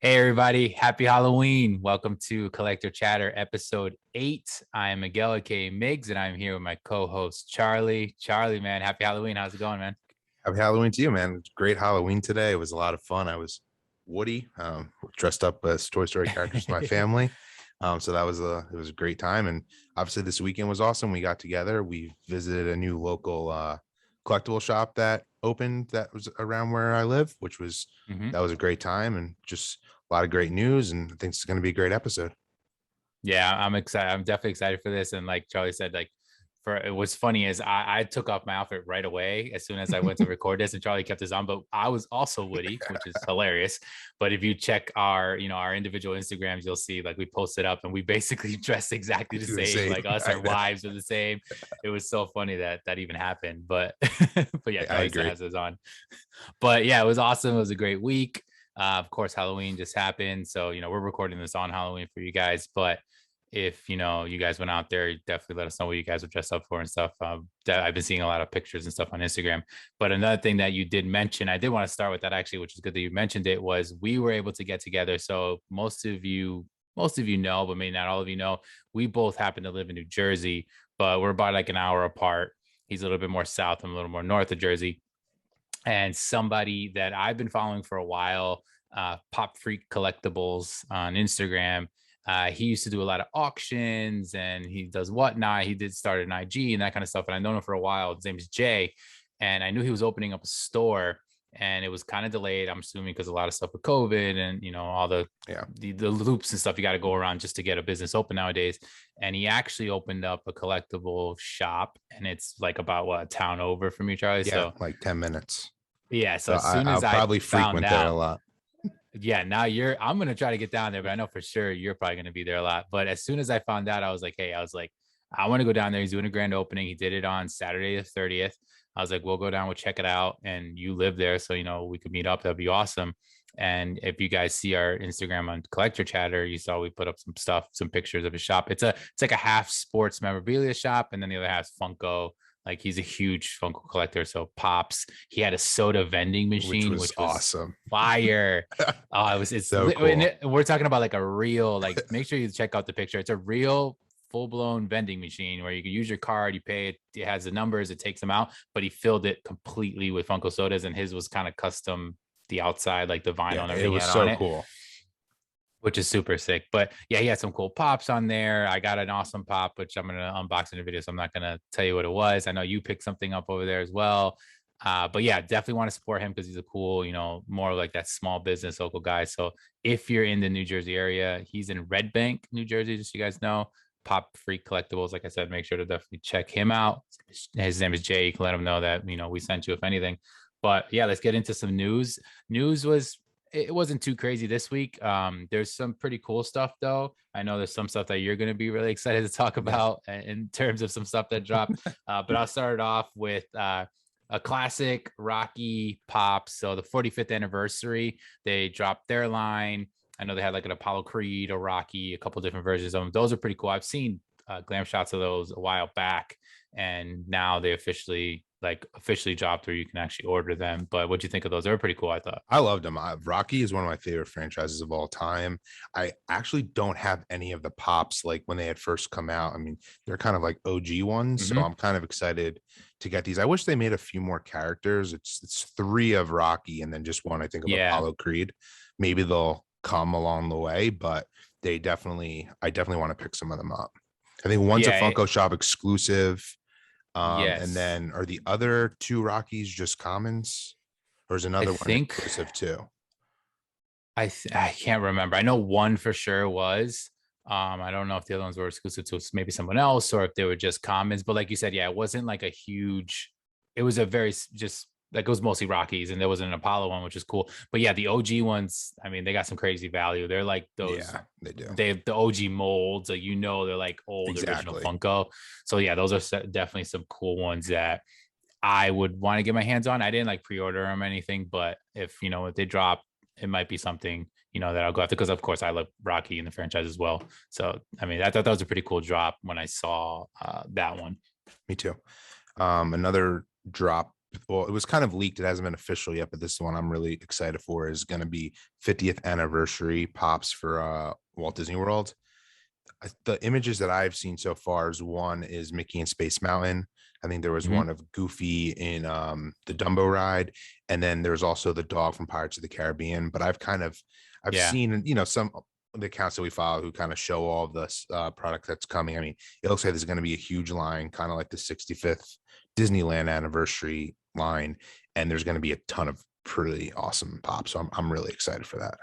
Hey everybody, happy Halloween. Welcome to Collector Chatter episode 8. I am Miguel aka Migs, and I'm here with my co-host Charlie. Charlie, man, happy Halloween. How's it going, man? Happy Halloween to you, man. Great Halloween today. It was a lot of fun. I was Woody, dressed up as Toy Story characters with my family. So it was a great time. And obviously this weekend was awesome. We got together. We visited a new local collectible shop that opened that was around where I live, Mhm. that was a great time and just a lot of great news. And I think it's going to be a great episode. Yeah, I'm excited. I'm definitely excited for this. And like Charlie said, like for it was funny is I took off my outfit right away as soon as I went to record this, and Charlie kept this on. But I was also Woody, which is hilarious. But if you check our individual Instagrams, you'll see like we posted up and we basically dressed exactly the The same. same. Like us, I our know. wives are the same. It was so funny that that even happened. But but yeah, I Charlie still agree. has this on. But yeah, it was awesome. It was a great week. Of course, Halloween just happened, so we're recording this on Halloween for you guys. But if you guys went out there, definitely let us know what you guys were dressed up for and stuff. I've been seeing a lot of pictures and stuff on Instagram. But another thing that you did mention, I did want to start with that actually, which is good that you mentioned it, was we were able to get together. So most of you know, but maybe not all of you know, we both happen to live in New Jersey, but we're about like an hour apart. He's a little bit more south, I'm a little more north of Jersey. And somebody that I've been following for a while, Pop Freak Collectibles on Instagram. He used to do a lot of auctions and he does whatnot. He did start an IG and that kind of stuff. And I've known him for a while. His name is Jay. And I knew he was opening up a store and it was kind of delayed. I'm assuming because a lot of stuff with COVID and all the Yeah. the loops and stuff you got to go around just to get a business open nowadays. And he actually opened up a collectible shop, and it's like about what, a town over from you, Charlie. Yeah. So Like 10 minutes. yeah, so So as soon I'll as I probably found frequent there a out, lot. yeah, now I'm gonna try to get down there, but I know for sure you're probably gonna be there a lot. But as soon as I found out, I was like, hey, I want to go down there. He's doing a grand opening. He did it on Saturday the 30th. I was like, we'll go down, we'll check it out. And you live there, so we could meet up. That'd be awesome. And if you guys see our Instagram on Collector Chatter, you saw we put up some stuff, some pictures of his shop. It's like a half sports memorabilia shop, and then the other half Funko. Like he's a huge Funko collector. So Pops. He had a soda vending Which machine, was which was awesome. fire. Oh, So cool. we're talking about like a real, like, make sure you check out the picture. It's a real full blown vending machine where you can use your card, you pay it, it has the numbers, it takes them out, but he filled it completely with Funko sodas, and his was kind of custom, the outside, like the vinyl Yeah, and it everything he was had on so it, cool. which is super sick. But yeah, he had some cool pops on there. I got an awesome pop, which I'm gonna unbox in the video, so I'm not gonna tell you what it was. I know you picked something up over there as well. But yeah, definitely want to support him because he's a cool, more like that small business local guy. So if you're in the New Jersey area, he's in Red Bank, New Jersey, just so you guys know. Pop Freak Collectibles, like I said, make sure to definitely check him out. His name is Jay. You can let him know that we sent you if anything. But yeah, let's get into some news. News was it wasn't too crazy this week. There's some pretty cool stuff though. I know there's some stuff that you're going to be really excited to talk Yeah. about in terms of some stuff that dropped. But I'll start it off with a classic Rocky pop. So the 45th anniversary, they dropped their line. I know they had like an Apollo Creed or Rocky, a couple different versions of them. Those are pretty cool. I've seen glam shots of those a while back, and now they officially dropped where you can actually order them. But what do you think of those? They're pretty cool, I thought. I loved them. Rocky is one of my favorite franchises of all time. I actually don't have any of the pops like when they had first come out. I mean, they're kind of like OG ones, so Mm-hmm. I'm kind of excited to get these. I wish they made a few more characters. It's three of Rocky and then just one, I think, of Yeah, Apollo Creed. Maybe they'll come along the way, but I definitely want to pick some of them up. I think one's a yeah, Funko Shop exclusive. And yes. then are the other two Rockies just commons? Or is I another one think exclusive too? I can't remember. I know one for sure was. I don't know if the other ones were exclusive to maybe someone else or if they were just commons. But like you said, yeah, it wasn't like a huge. It was a very just like it was mostly Rockies, and there was an Apollo one, which is cool. But yeah, the OG ones, I mean, they got some crazy value. They're like those. Yeah, they do. They have the OG molds, so they're like old original Exactly. Funko. So yeah, those are definitely some cool ones that I would want to get my hands on. I didn't like pre-order them or anything, but if they drop, it might be something that I'll go after because of course I love Rocky in the franchise as well. So I mean, I thought that was a pretty cool drop when I saw that one. Me too. Another drop well, it was kind of leaked. It hasn't been official yet, but this one I'm really excited for is going to be 50th anniversary pops for Walt Disney World. The images that I've seen so far is one is Mickey and Space Mountain. I think there was Mhm. one of Goofy in the Dumbo ride, and then there's also the dog from Pirates of the Caribbean. But I've Yeah. seen some of the accounts that we follow who kind of show all of this product that's coming. I mean, it looks like there's going to be a huge line, kind of like the 65th Disneyland anniversary line, and there's going to be a ton of pretty awesome pops. So I'm really excited for that.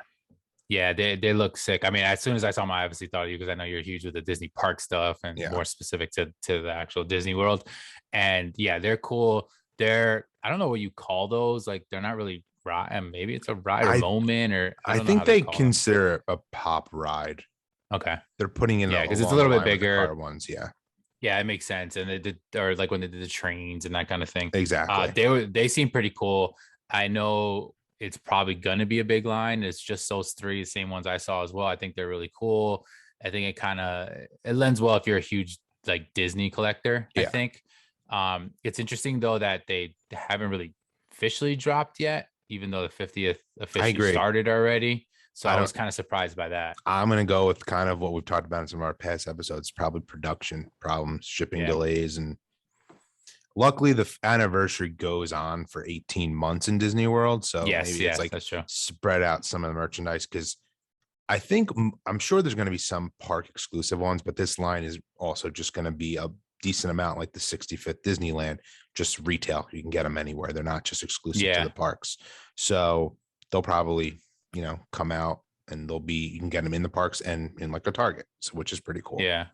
Yeah, they look sick. I mean, as soon as I saw them, I obviously thought of you because I know you're huge with the Disney park stuff and Yeah. more specific to the actual Disney World. And yeah, they're cool. They're I don't know what you call those. Like they're not really ride. And maybe it's a ride or I moment or I I don't know how think to they call them. consider it a pop ride. Okay. They're putting in Yeah, because it's a along the little bit line with the car bigger. ones. Yeah, Yeah, it makes sense. And they did, or like when they did the trains and that kind of thing. exactly. They seem pretty cool. I know it's probably gonna be a big line. It's just those three same ones I saw as well. I think they're really cool. I think it lends well if you're a huge like Disney collector, I Yeah, think. It's interesting though that they haven't really officially dropped yet, even though the 50th I officially agree. started already. So I I don't. was kind of surprised by that. I'm gonna go with kind of what we've talked about in some of our past episodes. Probably production problems, shipping Yeah. delays, and luckily the anniversary goes on for 18 months in Disney World. So Yes, maybe it's yes, like that's true. spread out some of the merchandise because I'm sure there's going to be some park exclusive ones, but this line is also just going to be a decent amount like the 65th Disneyland, just retail. You can get them anywhere. They're not just exclusive to Yeah. the parks. So they'll probably, come out and you can get them in the parks and in like a Target, so which is pretty cool. Yeah.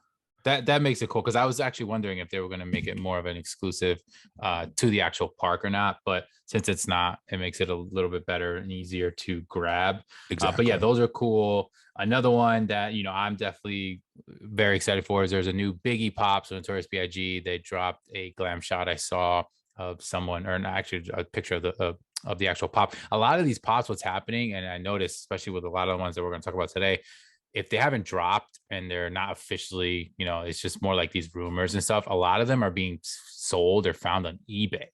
That makes it cool because I was actually wondering if they were going to make it more of an exclusive to the actual park or not. But since it's not, it makes it a little bit better and easier to grab. But yeah, Exactly. those are cool. Another one that I'm definitely very excited for is there's a new Biggie Pop. So Notorious B.I.G. They dropped a glam shot I saw of someone, or not actually a picture of the actual pop. A lot of these pops, what's happening, and I noticed, especially with a lot of the ones that we're going to talk about today, if they haven't dropped and they're not officially, it's just more like these rumors and stuff. A lot of them are being sold or found on eBay.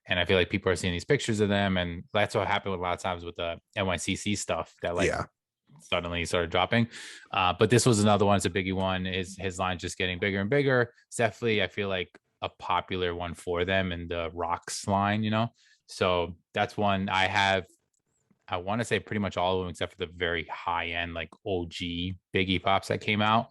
And I feel like people are seeing these pictures of them. And that's what happened with a lot of times with the NYCC stuff that like Yeah. suddenly started dropping. But this was another one. It's a biggie one. His line just getting bigger and bigger. It's definitely, I feel like a popular one for them in the rocks line. So that's one I have. I want to say pretty much all of them except for the very high end, like OG Biggie Pops that came out,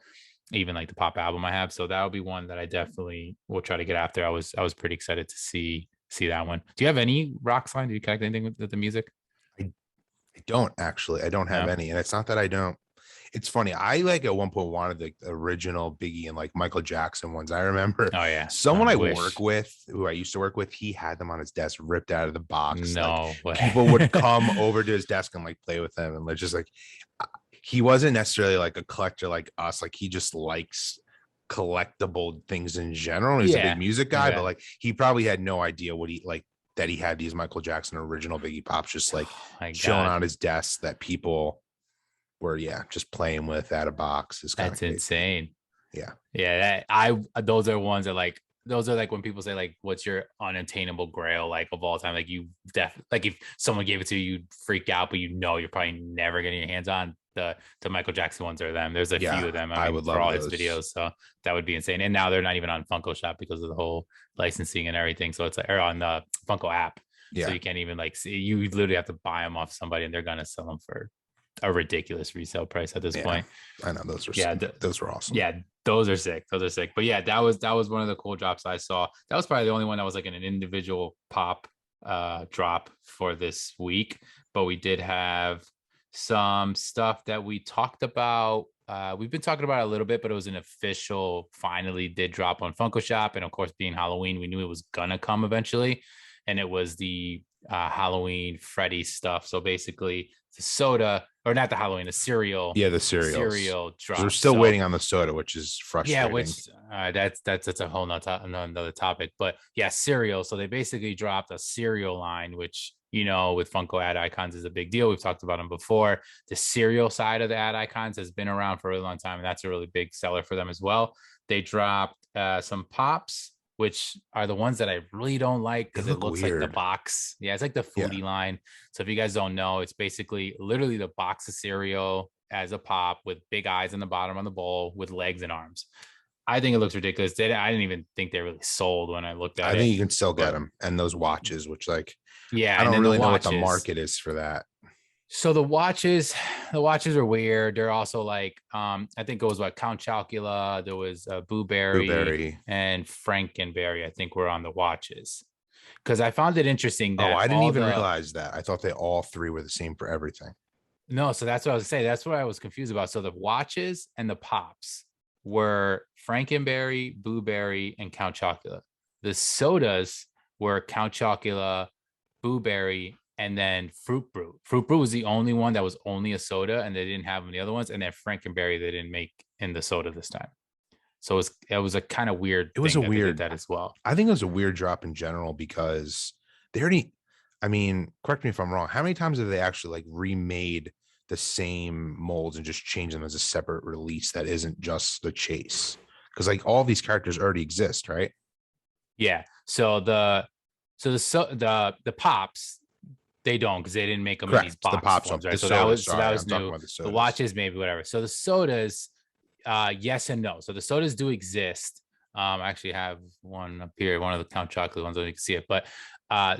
even like the pop album I have. So that'll be one that I definitely will try to get after. I was pretty excited to see that one. Do you have any rock line? Do you connect anything with the music? I, I don't actually. I don't have No. any. And it's not that I don't. It's funny. I like at one point wanted the original Biggie and like Michael Jackson ones. I remember Oh yeah. someone I I work wish. with, who I used to work with, he had them on his desk, ripped out of the box. Like No people would way. come over to his desk and like play with them, and just like he wasn't necessarily like a collector like us. Like he just likes collectible things in general. He's a big Yeah. music guy, but Okay. like he probably had no idea what he like that he had these Michael Jackson original Biggie Pops just like Oh my chilling God. on his desk that people were just playing with out of box is kind of That's crazy. insane. Yeah. Yeah, those are ones that like those are like when people say like what's your unattainable grail like of all time, like you like if someone gave it to you, you'd freak out, but you're probably never getting your hands on the Michael Jackson ones. Or them, there's a Yeah. few of them, I I mean, would for love all his those. videos. So that would be insane. And now they're not even on Funko Shop because of the whole licensing and everything. So it's like, or on the Funko app, so Yeah. you can't even like see, you literally have to buy them off somebody and they're gonna sell them for a ridiculous resale price at this Yeah. point. I know those were Yeah, those were awesome. yeah, those are sick. Those are sick. But yeah, that was one of the cool drops I saw. That was probably the only one that was like an individual pop drop for this week. But we did have some stuff that we talked about. We've been talking about it a little bit, but it was an official, finally did drop on Funko Shop. And of course, being Halloween, we knew it was gonna come eventually. And it was the Halloween Freddy stuff. So basically, the soda, or not the Halloween, the cereal, Yeah, the the cereals. cereal Because we're drop. still So waiting on the soda, which is yeah, frustrating. which that's a whole nother another topic. But yeah, cereal. So they basically dropped a cereal line, which with Funko ad icons is a big deal. We've talked about them before. The cereal side of the ad icons has been around for a really long time, and that's a really big seller for them as well. They dropped some pops. which are the ones that I really don't like They because it look looks like the weird. box. Yeah, it's like the Yeah. foodie line. So if you guys don't know, it's basically literally the box of cereal as a pop with big eyes in the bottom on the bowl with legs and arms. I think it looks ridiculous. I didn't even think they really sold when I looked at I it. think you can still get But them, and those watches, which like yeah, I and don't then the really know what the watches. market is for that. So the watches are weird. They're also like, I think it was what Count Chocula, there was Boo Berry Blueberry. and Frankenberry, I think were on the watches. Because I found it interesting Oh, that I didn't all even the realize that. I thought they all three were the same for everything. no, so that's what I was saying. That's what I was confused about. So the watches and the pops were Frankenberry, Boo Berry, and Count Chocula. The sodas were Count Chocula, Boo Berry, and then Fruit Brew. Fruit Brew was the only one that was only a soda, and they didn't have the other ones. And then Frankenberry they didn't make in the soda this time. So it was a kind of weird It was thing a that they did weird, that as well. I think it was a weird drop in general because they already, I mean, correct me if I'm wrong. How many times have they actually like remade the same molds and just changed them as a separate release that isn't just the chase? Because like all these characters already exist, right? Yeah. So the pops they don't because they didn't make them in these Correct. The box pops forms, up, the right? So that sodas. was so that Sorry, was I'm talking new. about the The sodas. watches, maybe whatever. So the sodas, yes and no. So the sodas do exist. I actually have one up here, one of the Count Chocolate ones, so you can see it. But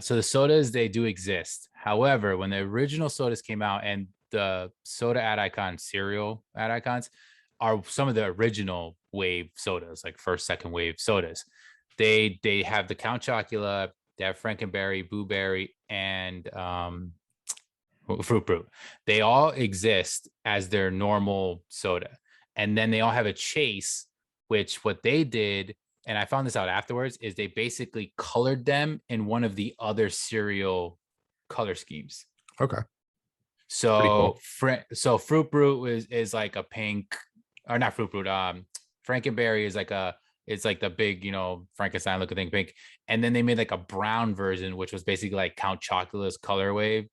so the sodas they do exist. However, when the original sodas came out and the soda ad icon cereal ad icons are some of the original wave sodas, like first, second wave sodas. They have the Count Chocula, they have Frankenberry, Boo Berry, and Fruit Brew. They all exist as their normal soda. And then they all have a chase, which what they did, and I found this out afterwards, is they basically colored them in one of the other cereal color schemes. Okay. Pretty So cool. so Fruit Brew is like a pink, or not Fruit Brew. Frankenberry is like a it's like the big, Frankenstein looking thing, pink. And then they made like a brown version, which was basically like Count Chocula's colorway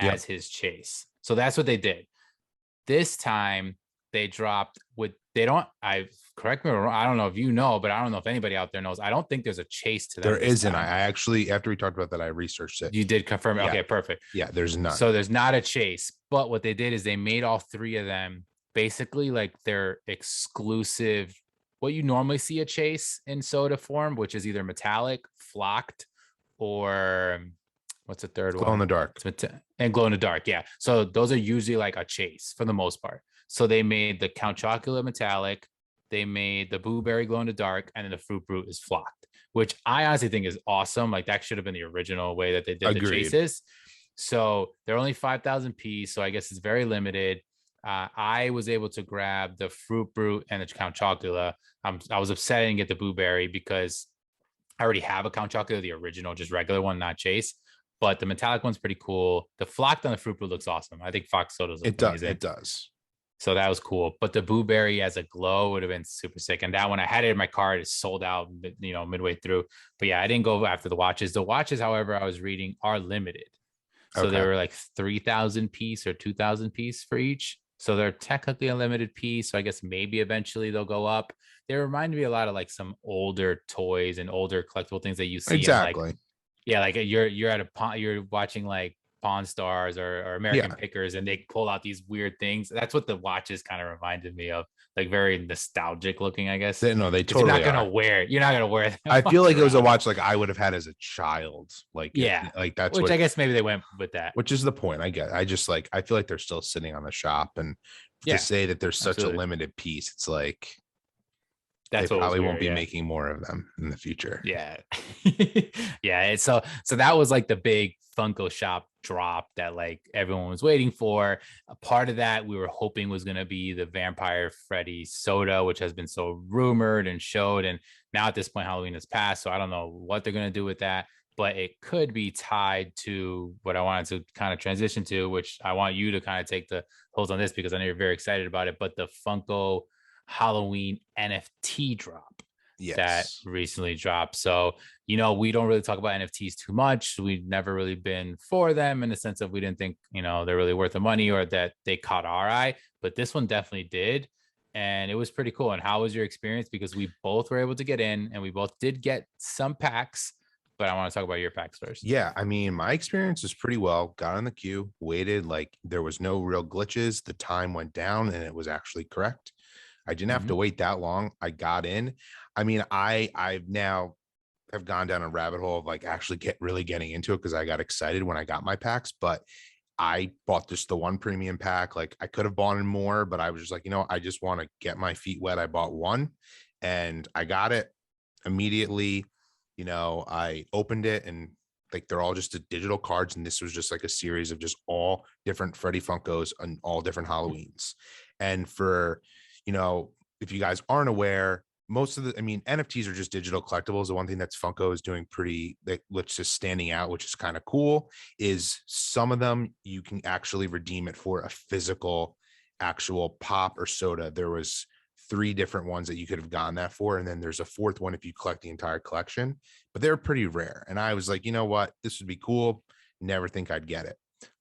Yep. as his chase. So that's what they did. This time they dropped with they don't I correct me or wrong, I don't know if you know, but I don't know if anybody out there knows. I don't think there's a chase to There them this isn't. I time. actually, after we talked about that, I researched it. You did confirm it. Yeah. Okay, perfect. Yeah. There's none. So there's not a chase, but what they did is they made all three of them basically like their exclusive what you normally see a chase in soda form, which is either metallic, flocked, or what's the third Glow in one? the dark. And glow in the dark. Yeah. So those are usually like a chase for the most part. So they made the Count Chocula metallic, they made the blueberry glow in the dark, and then the fruit brute is flocked, which I honestly think is awesome. Like that should have been the original way that they did the Agreed. chases. So they're only 5,000 piece. So I guess it's very limited. I was able to grab the fruit brute and the Count Chocula. I was upset I didn't get the blueberry because I already have a Count Chocula, the original, just regular one, not chase. But the metallic one's pretty cool. The flocked on the fruit brute looks awesome. I think Fox sodas look It does. amazing. It does. So that was cool. But the blueberry as a glow would have been super sick. And that one I had it in my cart, it sold out, midway through. But yeah, I didn't go after the watches. The watches, however, I was reading are limited. So they Okay. were like 3,000 piece or 2,000 piece for each. So they're technically a limited piece. So I guess maybe eventually they'll go up. They remind me a lot of like some older toys and older collectible things that you see in like, Exactly. yeah, like you're at a pawn, you're watching like Pawn Stars or American Yeah. Pickers, and they pull out these weird things. That's what the watches kind of reminded me of, like very nostalgic looking, I guess. No, they Because you're not totally gonna are. wear it. You're not gonna wear that I feel watch like it was a around. watch like I would have had as a child. Like it, Yeah, like that's which what, I guess maybe they went with that. which is the point. I get. I just like I feel like they're still sitting on the shop, and to Yeah, say that there's such a absolutely. limited piece, it's like they That's what was probably won't weird. be Yeah. making more of them in the future. Yeah. Yeah. So that was like the big Funko Shop drop that like everyone was waiting for. A part of that we were hoping was going to be the Vampire Freddy soda, which has been so rumored and showed. And now at this point, Halloween has passed. So I don't know what they're going to do with that, but it could be tied to what I wanted to kind of transition to, which I want you to kind of take the holds on this because I know you're very excited about it. But the Funko Halloween NFT drop that Yes. recently dropped. So, we don't really talk about NFTs too much. We've never really been for them in the sense of we didn't think, they're really worth the money or that they caught our eye, but this one definitely did. and it was pretty cool. And how was your experience? Because we both were able to get in, and we both did get some packs. But I want to talk about your packs first. Yeah, I mean, my experience was pretty well. Got on the queue, waited, like there was no real glitches. The time went down and it was actually correct. I didn't have to Mhm. wait that long. I got in. I mean, I've now have gone down a rabbit hole of like actually really getting into it because I got excited when I got my packs, but I bought just the one premium pack. Like I could have bought in more, but I was just like, I just want to get my feet wet. I bought one and I got it immediately. I opened it and like they're all just the digital cards. And this was just like a series of just all different Freddy Funkos and all different Halloweens. And for, if you guys aren't aware, most of the, I mean, NFTs are just digital collectibles. The one thing that's Funko is doing which is standing out, which is kind of cool, is some of them you can actually redeem it for a physical, actual pop or soda. There was 3 different ones that you could have gotten that for, and then there's a 4th one if you collect the entire collection. But they're pretty rare, and I was like, you know what, this would be cool. Never think I'd get it.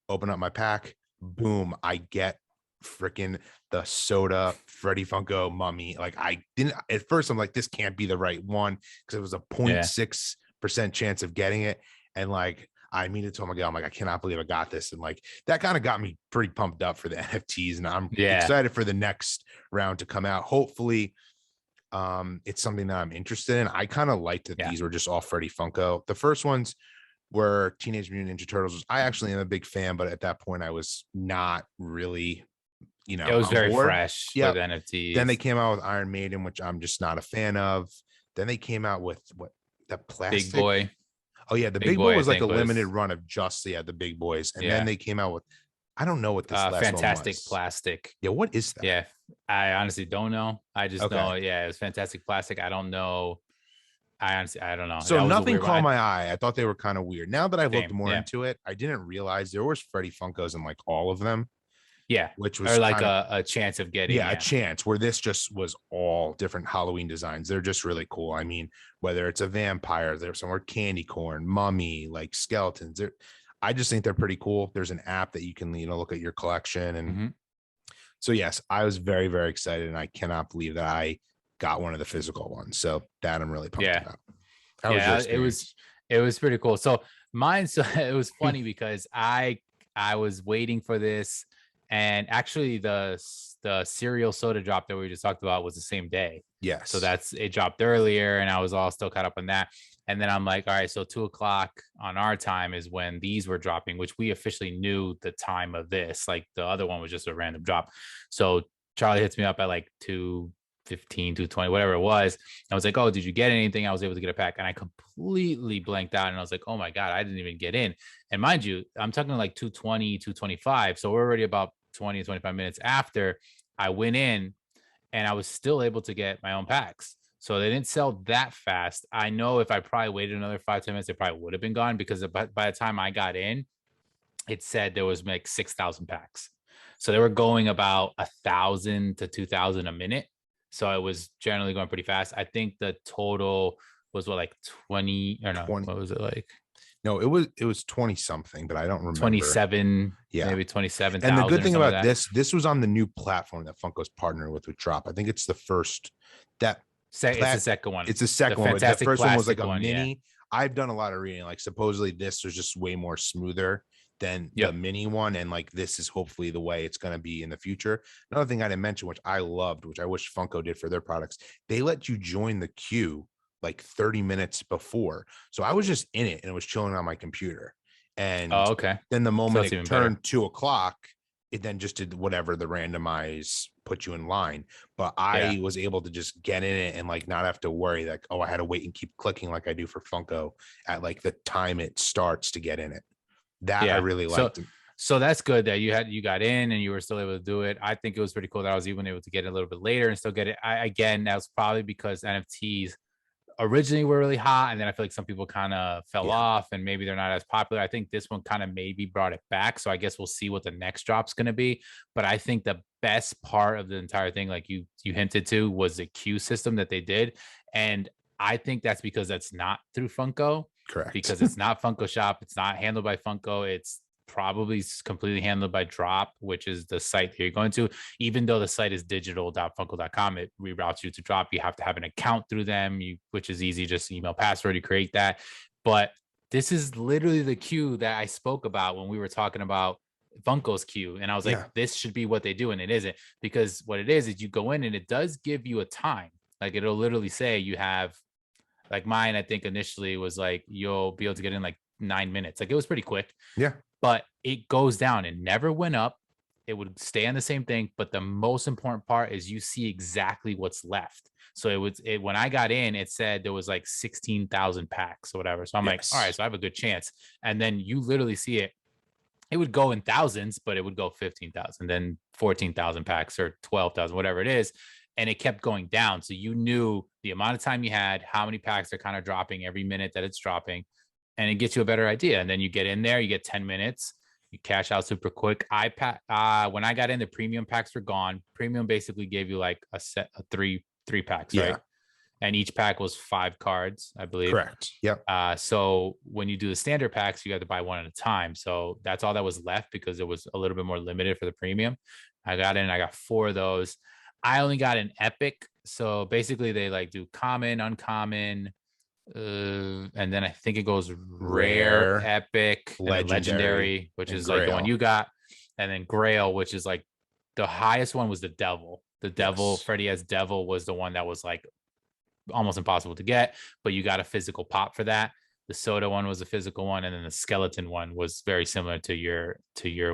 Open up my pack, boom, I get freaking the soda Freddy Funko mummy. Like I didn't at first, I'm like, this can't be the right one because it was a Yeah. 0.6% chance of getting it. And like I immediately told my girl, I'm like, I cannot believe I got this. And like that kind of got me pretty pumped up for the NFTs. And I'm Yeah. excited for the next round to come out. Hopefully, it's something that I'm interested in. I kind of liked that Yeah. these were just all Freddy Funko. The first ones were Teenage Mutant Ninja Turtles. I actually am a big fan, but at that point I was not really It was on very board. fresh with Yep. Then they NFTs. came out with Iron Maiden, which I'm just not a fan of. Then they came out with what, the Big plastic. boy. Oh yeah, the Big big boy boy, I was like a think limited was, run of just the big boys. And then yeah. they came out with, I don't know what this last one Fantastic was. plastic. Yeah, what is that? Yeah. I honestly don't know. I just Okay. know, yeah, it was fantastic plastic. I don't know. I don't know. So That was a nothing weird caught one. my eye. I thought they were kind of weird. Now that I've looked Same. more Yeah. into it, I didn't realize there was Freddy Funkos in like all of them, Yeah. which was Or like kind of, a chance of getting, yeah, a yeah. chance, where this just was all different Halloween designs. They're just really cool. I mean, whether it's a vampire, there's somewhere candy corn, mummy, like skeletons. I just think they're pretty cool. There's an app that you can, look at your collection. And Mhm. so, yes, I was very, very excited. And I cannot believe that I got one of the physical ones. So that I'm really pumped Yeah. about. How was your Yeah. experience? It was pretty cool. So mine, so it was funny because I was waiting for this, and actually the cereal soda drop that we just talked about was the same day. So Yes. that's it dropped earlier, and I was all still caught up on that. And then I'm like, all right, so 2 o'clock on our time is when these were dropping, which we officially knew the time of this. Like the other one was just a random drop. So Charlie hits me up at like 2:15, 2:20, whatever it was. I was like, oh, did you get anything? I was able to get a pack, and I completely blanked out. And I was like, oh my God, I didn't even get in. And mind you, I'm talking like 2:20, 2:25. So we're already about 20, 25 minutes after I went in, and I was still able to get my own packs. So they didn't sell that fast. I know if I probably waited another 5, 10 minutes, they probably would have been gone, because by the time I got in, it said there was like 6,000 packs. So they were going about 1,000 to 2,000 a minute. So it was generally going pretty fast. I think the total was what, like 20, or no, 20. what was it, like No, it was 20 something, but I don't remember. 27, Yeah. maybe And the good 27,000 or thing something about like that. this was on the new platform that Funko's partnered with Drop. I think it's the first that It's the plat second one. it's the The second one, but the fantastic first one was like plastic a one. Yeah. mini. I've done a lot of reading. Like supposedly this was just way more smoother than the Yep. mini one. And like this is hopefully the way it's going to be in the future. Another thing I didn't mention, which I loved, which I wish Funko did for their products, they let you join the queue like 30 minutes before. So I was just in it and it was chilling on my computer. And Oh, okay. then the So moment that's it even better. turned 2 o'clock, it then just did whatever the randomize put you in line. But Yeah. I was able to just get in it and like not have to worry like, oh, I had to wait and keep clicking like I do for Funko at like the time it starts to get in it. That I Yeah. really So liked. so that's good that you got in and you were still able to do it. I think it was pretty cool that I was even able to get it a little bit later and still get it. Again, that was probably because NFTs originally were really hot, and then I feel like some people kind of fell Yeah, off and maybe they're not as popular. I think this one kind of maybe brought it back. So I guess we'll see what the next drop's going to be. But I think the best part of the entire thing, like you hinted to, was the queue system that they did. And I think that's because that's not through Funko, correct. because it's not Funko Shop. It's not handled by Funko. It's probably completely handled by Drop, which is the site that you're going to. Even though the site is digital.funko.com, it reroutes you to Drop. You have to have an account through them, which is easy, just email password, you create that. But this is literally the queue that I spoke about when we were talking about Funko's queue. And I was like, Yeah. this should be what they do. And it isn't, because what it is you go in and it does give you a time. Like it'll literally say you have, like mine, I think initially was like, you'll be able to get in like 9 minutes. Like it was pretty quick, Yeah. but it goes down. It never went up. It would stay on the same thing. But the most important part is you see exactly what's left. So when I got in, it said there was like 16,000 packs or whatever. So I'm like, all right, Yes. so I have a good chance. And then you literally see it. It would go in thousands, but it would go 15,000, then 14,000 packs or 12,000, whatever it is. And it kept going down. So you knew the amount of time you had, how many packs are kind of dropping every minute that it's dropping, and it gets you a better idea. And then you get in there, you get 10 minutes, you cash out super quick. When I got in, the premium packs were gone. Premium basically gave you like a set of three packs, right? Yeah. And each pack was 5 cards, I believe. Correct. Yep. So when you do the standard packs, you got to buy one at a time. So that's all that was left because it was a little bit more limited for the premium. I got in, I got 4 of those. I only got an epic. So basically they like do common, uncommon, and then I think it goes rare, Rare, epic, and then legendary, which and is like the one grail. you got, and then grail, which is like the highest one was the devil. The devil, Yes. Freddy as devil was the one that was like almost impossible to get, but you got a physical pop for that. The soda one was a physical one, and then the skeleton one was very similar to your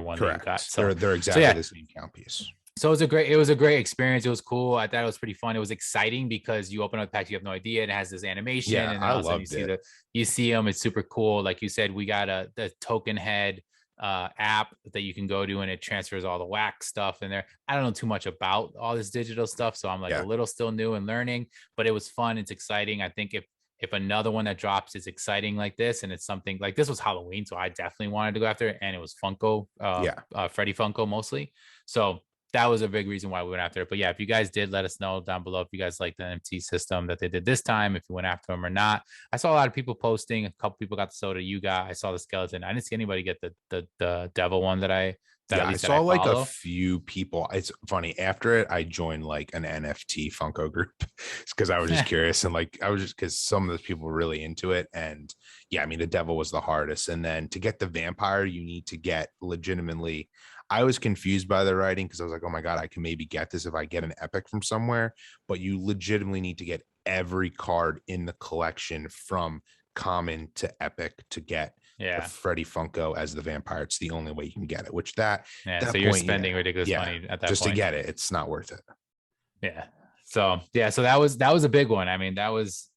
one that you got. Correct. So They're so exactly yeah, the same count piece. so it was a great experience. It was cool. I thought it was pretty fun. It was exciting because you open up the pack, you have no idea. It has this animation, Yeah, and then I all of a sudden loved it. you see them. It's super cool. Like you said, we got the token head app that you can go to, and it transfers all the wax stuff in there. I don't know too much about all this digital stuff, so I'm like a Yeah. little still new and learning, but it was fun. It's exciting. I think if another one that drops is exciting like this, and it's something like this was Halloween, so I definitely wanted to go after it, and it was Funko, Yeah. Freddy Funko mostly. So that was a big reason why we went after it. But yeah, if you guys did, let us know down below if you guys like the NFT system that they did this time, if you went after them or not. I saw a lot of people posting. A couple people got the soda. You got. I saw the skeleton. I didn't see anybody get the devil one that at Yeah, I least that I saw like a follow. few people. It's funny. After it, I joined like an NFT Funko group because I was just curious and like I was just because some of those people were really into it. And yeah, I mean, the devil was the hardest. And then to get the vampire, you need to get legitimately. I was confused by the writing because I was like, oh my God, I can maybe get this if I get an epic from somewhere. But you legitimately need to get every card in the collection from common to epic to get the Yeah. Freddy Funko as the vampire. It's the only way you can get it, which that Yeah. So that you're point, spending ridiculous yeah, money at that just to point. get it, it's not worth it. Yeah. So yeah, so that was a big one. I mean, that was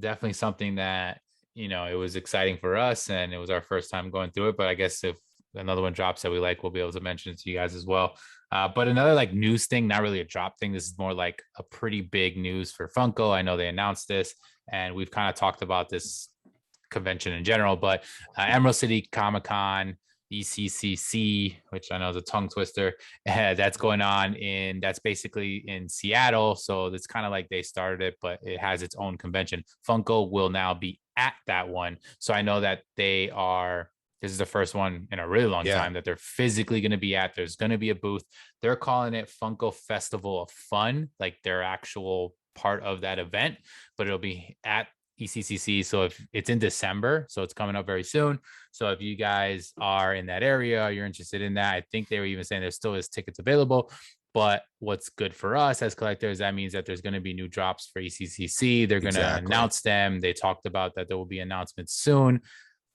definitely something that, it was exciting for us, and it was our first time going through it. But I guess if another one drops that we like, we'll be able to mention it to you guys as well. But another like news thing, not really a drop thing. This is more like a pretty big news for Funko. I know they announced this, and we've kind of talked about this convention in general, but Emerald City Comic Con, ECCC, which I know is a tongue twister, that's going on that's basically in Seattle. So it's kind of like they started it, but it has its own convention. Funko will now be at that one. So I know that this is the first one in a really long Yeah. time that they're physically going to be at. There's going to be a booth. They're calling it Funko Festival of Fun, like their actual part of that event, but it'll be at ECCC. So if it's in December, so it's coming up very soon. So if you guys are in that area, you're interested in that, I think they were even saying there still is tickets available. But what's good for us as collectors, that means that there's going to be new drops for ECCC. They're going to Exactly. announce them. They talked about that there will be announcements soon.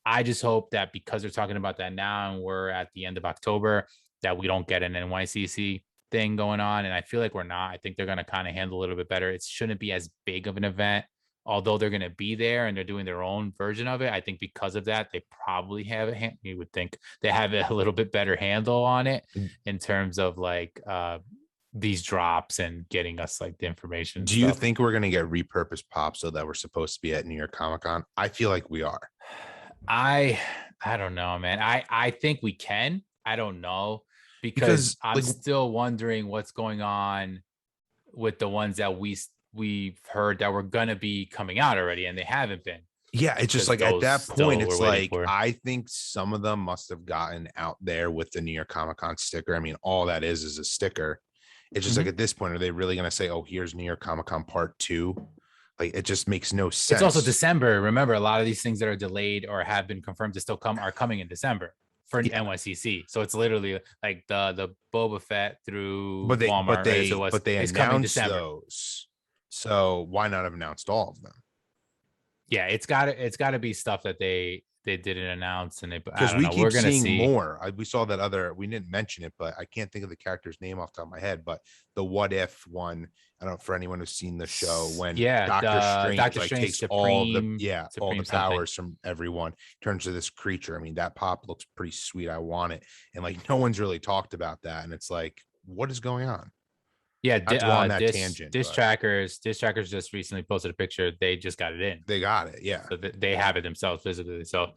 I just hope that because they're talking about that now and we're at the end of October, that we don't get an NYCC thing going on. And I feel like we're not. I think they're going to kind of handle a little bit better. It shouldn't be as big of an event, although they're going to be there and they're doing their own version of it. I think because of that, they probably have you would think they have a little bit better handle on it in terms of like these drops and getting us like the information and Do you stuff. think we're going to get repurposed pops so that we're supposed to be at New York Comic Con? I feel like we are. I I don't know, man. I think we can. I don't know, because Because I'm like still wondering what's going on with the ones that we've heard that were gonna be coming out already and they haven't been. Yeah, it's just because like at those that point, still we're it's waiting like for. I think some of them must have gotten out there with the New York Comic Con sticker. I mean, all that is a sticker. It's just like Mhm. at this point, are they really going to say, "Oh, here's New York Comic Con Part 2"? Like it just makes no It's also sense. December. Remember, a lot of these things that are delayed or have been confirmed to still come are coming in December for Yeah, NYCC. So it's literally like the Boba Fett through but they but Walmart, right? As it they was, but they is coming announced December. those, so why not have announced all of them? Yeah, it's got to be stuff that they didn't announce, and they I Because don't we know. We're keep gonna seeing see. more. We saw that other, we didn't mention it, but I can't think of the character's name off the top of my head. But the what if one, I don't know for anyone who's seen the show, when Yeah, Doctor the Strange Doctor like Strange takes all the, Supreme yeah, all the Supreme something. powers from everyone, turns to this creature. I mean, that pop looks pretty sweet. I want it. And like no one's really talked about that. And it's like, what is going on? Yeah, Not to go on that tangent, but Dish trackers just recently posted a picture. They just got it in, they got it. Yeah. so they have it themselves physically. So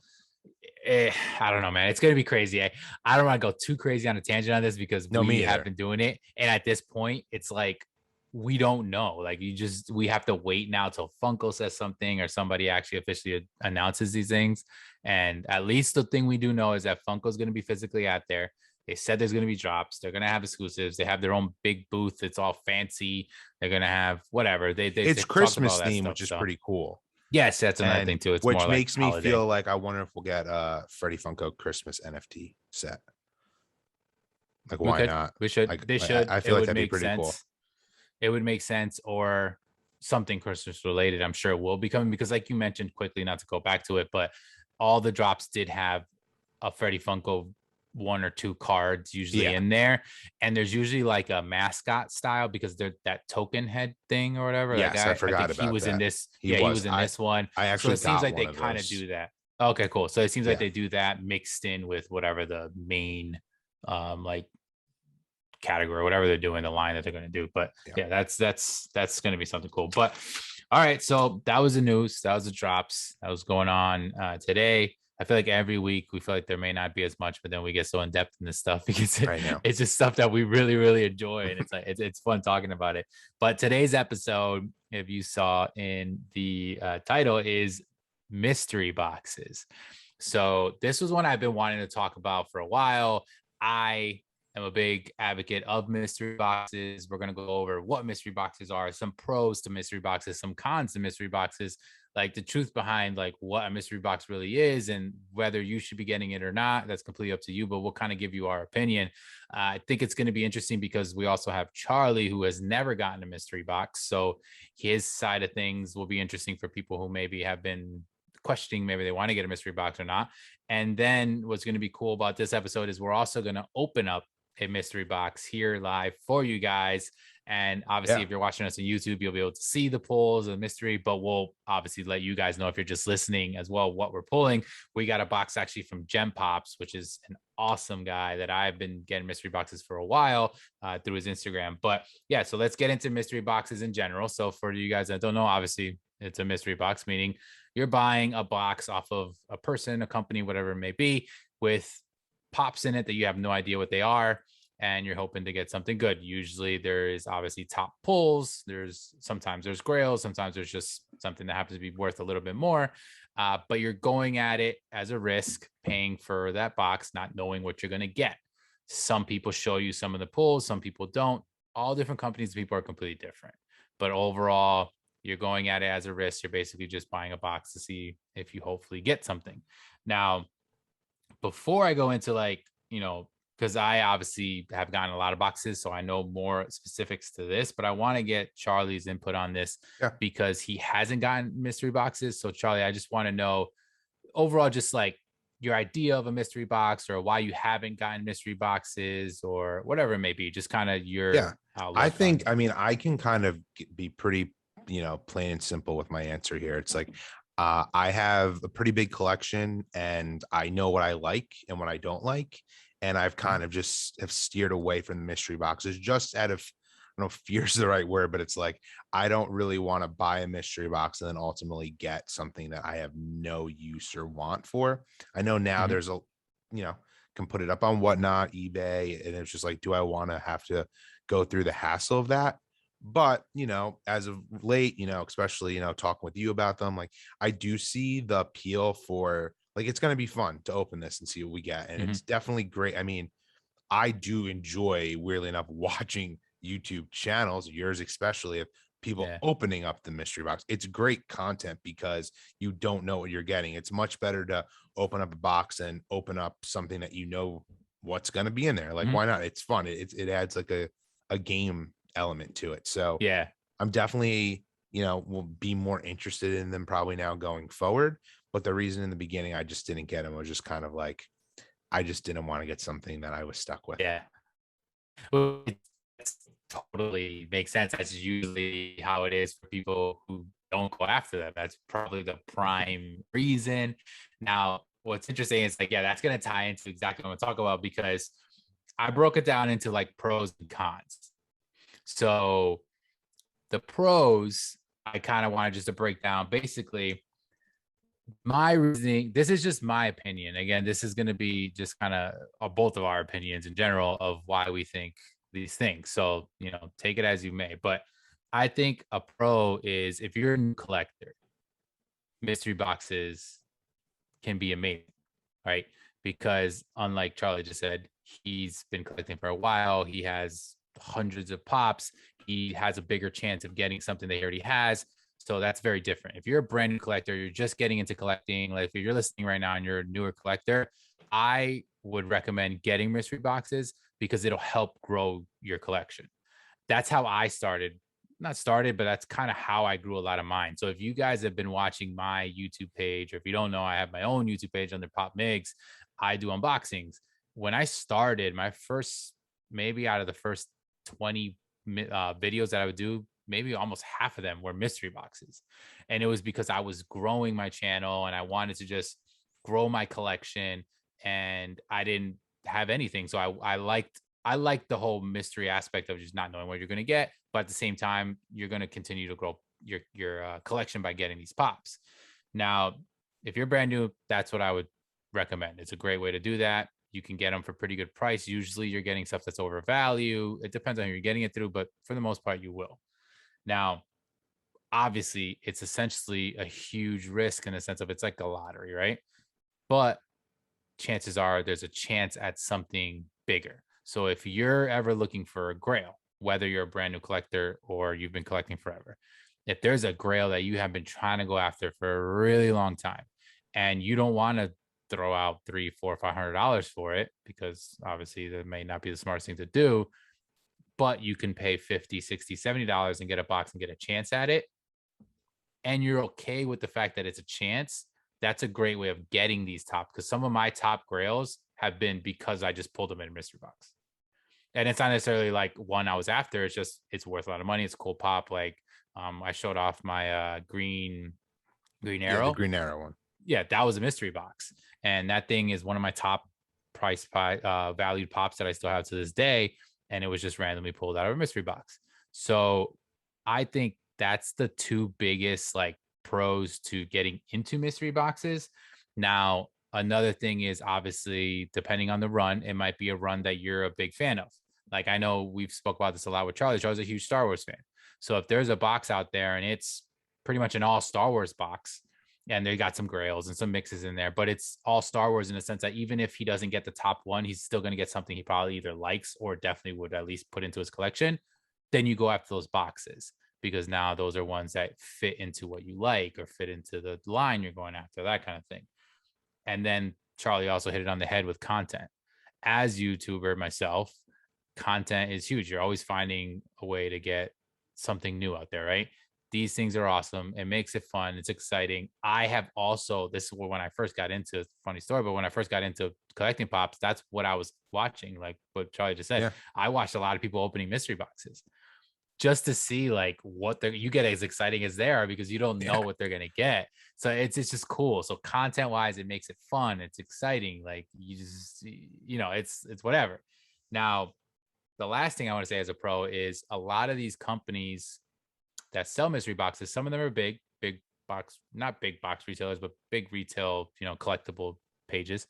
I don't know, man. It's gonna be crazy. I don't want to go too crazy on a tangent on this because No, we me have either. been doing it, and at this point, it's like we don't know. Like we have to wait now till Funko says something or somebody actually officially announces these things. And at least the thing we do know is that Funko's gonna be physically out there. They said there's going to be drops. They're going to have exclusives. They have their own big booth. It's all fancy. They're going to have whatever. It's They talked about all Christmas that theme, stuff. which is So pretty cool. yes, that's another And thing too. It's more which like makes me holiday. feel like I wonder if we'll get a Freddie Funko Christmas NFT set. Like, We why could. not? We should. Like, They should. I It feel like would that'd be make pretty cool. sense. It would make sense, or something Christmas related. I'm sure it will be coming because, like you mentioned quickly, not to go back to it, but all the drops did have a Freddie Funko one or two cards usually Yeah. in there, and there's usually like a mascot style because they're that token head thing or whatever. Like Yes, I I forgot think he about was in that. this. He Yeah, he was. was in this one. I So actually it seems got like one they of kind of those. do that. Okay, cool. So it seems like Yeah. they do that mixed in with whatever the main like category, whatever they're doing, the line that they're going to do. But Yeah. yeah, that's going to be something cool. But all right, so that was the news. That was the drops that was going on today. I feel like every week we feel like there may not be as much, but then we get so in depth in this stuff because I know. it's just stuff that we really, really enjoy, and it's like it's fun talking about it. But today's episode, if you saw in the title, is mystery boxes. So this was one I've been wanting to talk about for a while. I am a big advocate of mystery boxes. We're going to go over what mystery boxes are, some pros to mystery boxes, some cons to mystery boxes, like the truth behind like what a mystery box really is and whether you should be getting it or not. That's completely up to you, but we'll kind of give you our opinion. I think it's going to be interesting because we also have Charlie, who has never gotten a mystery box. So his side of things will be interesting for people who maybe have been questioning maybe they want to get a mystery box or not. And then what's going to be cool about this episode is we're also going to open up a mystery box here live for you guys. And obviously, Yeah. if you're watching us on YouTube, you'll be able to see the pulls of the mystery, but we'll obviously let you guys know if you're just listening as well what we're pulling. We got a box actually from Gem Pops, which is an awesome guy that I've been getting mystery boxes for a while through his Instagram. But yeah, so let's get into mystery boxes in general. So for you guys that don't know, obviously, it's a mystery box, meaning you're buying a box off of a person, a company, whatever it may be, with pops in it that you have no idea what they are, and you're hoping to get something good. Usually there is obviously top pulls. Sometimes there's grails. Sometimes there's just something that happens to be worth a little bit more. But you're going at it as a risk, paying for that box, not knowing what you're going to get. Some people show you some of the pulls. Some people don't. All different companies, people are completely different. But overall, you're going at it as a risk. You're basically just buying a box to see if you hopefully get something. Now, before I go into like, because I obviously have gotten a lot of boxes, so I know more specifics to this, but I want to get Charlie's input on this Yeah. because he hasn't gotten mystery boxes. So, Charlie, I just want to know overall, just like your idea of a mystery box or why you haven't gotten mystery boxes or whatever it may be, just kind of Yeah. your I outlook think, on. I mean, I can kind of be pretty, plain and simple with my answer here. It's like, I have a pretty big collection and I know what I like and what I don't like. And I've kind of just have steered away from the mystery boxes just out of, I don't know if fear is the right word, but it's like, I don't really want to buy a mystery box and then ultimately get something that I have no use or want for. I know now Mhm. there's can put it up on Whatnot, eBay, and it's just like, do I want to have to go through the hassle of that? But, as of late, especially, talking with you about them, like I do see the appeal for like it's going to be fun to open this and see what we get. And Mhm. it's definitely great. I mean, I do enjoy, weirdly enough, watching YouTube channels, yours especially, of people Yeah. opening up the mystery box. It's great content because you don't know what you're getting. It's much better to open up a box and open up something that you know what's going to be in there. Like, Mhm. why not? It's fun. It adds like a game element to it. So Yeah. I'm definitely, will be more interested in them probably now going forward. But the reason in the beginning I just didn't get them was just kind of like I just didn't want to get something that I was stuck with. Yeah. Well, it's totally makes sense. That's usually how it is for people who don't go after them. That's probably the prime reason. Now, what's interesting is like, yeah, that's going to tie into exactly what I'm going to talk about because I broke it down into like pros and cons. So the pros, I kind of wanted just to break down basically my reasoning. This is just my opinion. Again, this is going to be just kind of both of our opinions in general of why we think these things. So, take it as you may. But I think a pro is if you're a new collector, mystery boxes can be amazing, right? Because unlike Charlie just said, he's been collecting for a while. He has hundreds of pops. He has a bigger chance of getting something that he already has. So that's very different. If you're a brand new collector, you're just getting into collecting, like if you're listening right now and you're a newer collector, I would recommend getting mystery boxes because it'll help grow your collection. That's how I started. Not started, but that's kind of how I grew a lot of mine. So if you guys have been watching my YouTube page, or if you don't know, I have my own YouTube page under Pop Migs. I do unboxings. When I started, my first, maybe out of the first 20 videos that I would do, maybe almost half of them were mystery boxes. And it was because I was growing my channel and I wanted to just grow my collection and I didn't have anything. So I liked the whole mystery aspect of just not knowing what you're going to get, but at the same time, you're going to continue to grow your collection by getting these pops. Now, if you're brand new, that's what I would recommend. It's a great way to do that. You can get them for pretty good price. Usually, you're getting stuff that's overvalued. It depends on who you're getting it through, but for the most part, you will. Now, obviously, it's essentially a huge risk in the sense of it's like a lottery, right? But chances are there's a chance at something bigger. So if you're ever looking for a grail, whether you're a brand new collector or you've been collecting forever, if there's a grail that you have been trying to go after for a really long time and you don't want to throw out three, four, $500 for it, because obviously that may not be the smartest thing to do, but you can pay 50, 60, $70 and get a box and get a chance at it, and you're okay with the fact that it's a chance, that's a great way of getting these top. Because some of my top grails have been because I just pulled them in a mystery box. And it's not necessarily like one I was after. It's just it's worth a lot of money. It's a cool pop. Like I showed off my green Yeah, the arrow. Green Arrow one. Yeah, that was a mystery box. And that thing is one of my top valued pops that I still have to this day. And it was just randomly pulled out of a mystery box. So I think that's the two biggest like pros to getting into mystery boxes. Now, another thing is obviously depending on the run, it might be a run that you're a big fan of. Like I know we've spoke about this a lot with Charlie. Charlie's a huge Star Wars fan. So if there's a box out there and it's pretty much an all Star Wars box, and they got some grails and some mixes in there, but it's all Star Wars in the sense that even if he doesn't get the top one, he's still going to get something he probably either likes or definitely would at least put into his collection. Then you go after those boxes because now those are ones that fit into what you like or fit into the line you're going after, that kind of thing. And then Charlie also hit it on the head with content. As YouTuber myself, content is huge. You're always finding a way to get something new out there, right? These things are awesome. It makes it fun. It's exciting. I have also, this is when I first got into, funny story, but when I first got into collecting pops, that's what I was watching. Like what Charlie just said, Yeah. I watched a lot of people opening mystery boxes just to see like what they you get as exciting as they are because you don't Yeah. know what they're gonna get. So it's just cool. So content wise, it makes it fun. It's exciting. Like you just it's whatever. Now, the last thing I want to say as a pro is a lot of these companies that sell mystery boxes, some of them are big box, not big box retailers, but big retail, collectible pages.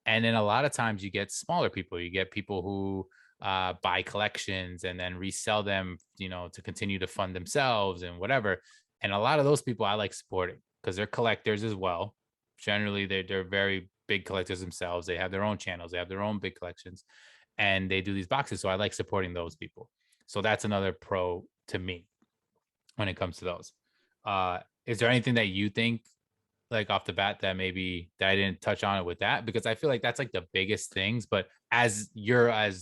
And then a lot of times you get smaller people. You get people who buy collections and then resell them, to continue to fund themselves and whatever. And a lot of those people I like supporting because they're collectors as well. Generally, they're very big collectors themselves. They have their own channels, they have their own big collections, and they do these boxes. So I like supporting those people. So that's another pro to me when it comes to those. Is there anything that you think like off the bat that maybe that I didn't touch on it with that? Because I feel like that's like the biggest things. But as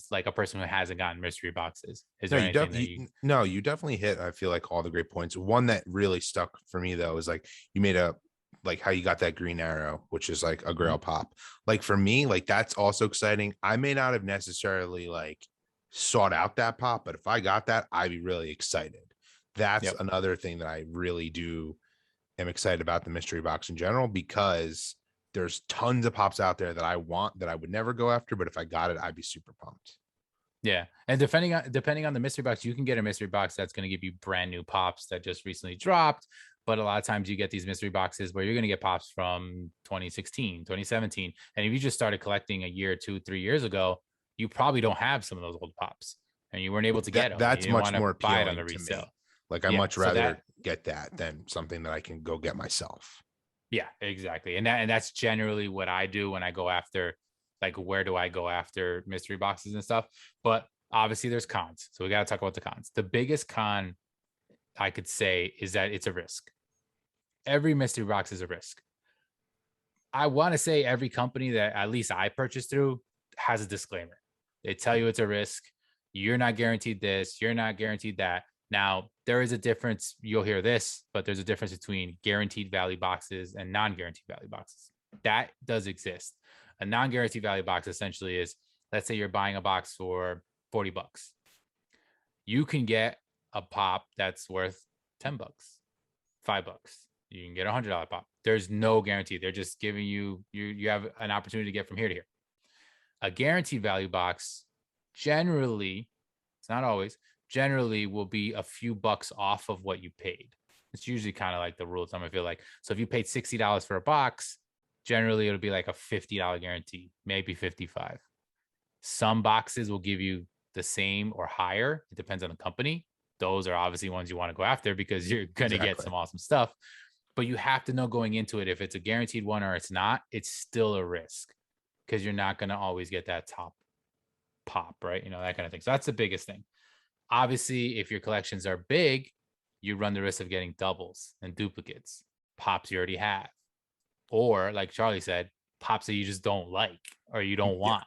like a person who hasn't gotten mystery boxes, is No, there anything that no, you definitely hit, I feel like, all the great points. One that really stuck for me though is like you made a like how you got that green arrow, which is like a grail Mhm. pop. Like for me, like that's also exciting. I may not have necessarily like sought out that pop, but if I got that, I'd be really excited. That's Yep. another thing that I really do am excited about the mystery box in general, because there's tons of pops out there that I want that I would never go after, but if I got it, I'd be super pumped. Yeah, and depending on the mystery box, you can get a mystery box that's going to give you brand new pops that just recently dropped. But a lot of times you get these mystery boxes where you're going to get pops from 2016, 2017. And if you just started collecting a year, 2, 3 years ago, you probably don't have some of those old pops and you weren't able to get them and you That's didn't much want to more buy it on appealing the to resale. me. Like I Yeah. much So rather that, get that than something that I can go get myself. yeah, exactly. And that's generally what I do when I go after, like, where do I go after mystery boxes and stuff. But obviously there's cons. So we got to talk about the cons. The biggest con I could say is that it's a risk. Every mystery box is a risk. I want to say every company that at least I purchase through has a disclaimer. They tell you it's a risk. You're not guaranteed this. You're not guaranteed that. Now, there is a difference. You'll hear this, but there's a difference between guaranteed value boxes and non guaranteed value boxes. That does exist. A non guaranteed value box essentially is, let's say you're buying a box for $40. You can get a pop that's worth $10, $5. You can get $100 pop. There's no guarantee. They're just giving you have an opportunity to get from here to here. A guaranteed value box generally, it's not always, generally will be a few bucks off of what you paid. It's usually kind of like the rule of thumb, I feel like. So if you paid $60 for a box, generally it'll be like a $50 guarantee, maybe 55. Some boxes will give you the same or higher. It depends on the company. Those are obviously ones you want to go after because you're going to get Exactly. some awesome stuff. But you have to know going into it if it's a guaranteed one or it's not, it's still a risk because you're not going to always get that top pop, right? That kind of thing. So that's the biggest thing. Obviously, if your collections are big, you run the risk of getting doubles and duplicates, pops you already have, or like Charlie said, pops that you just don't like or you don't Yeah. want,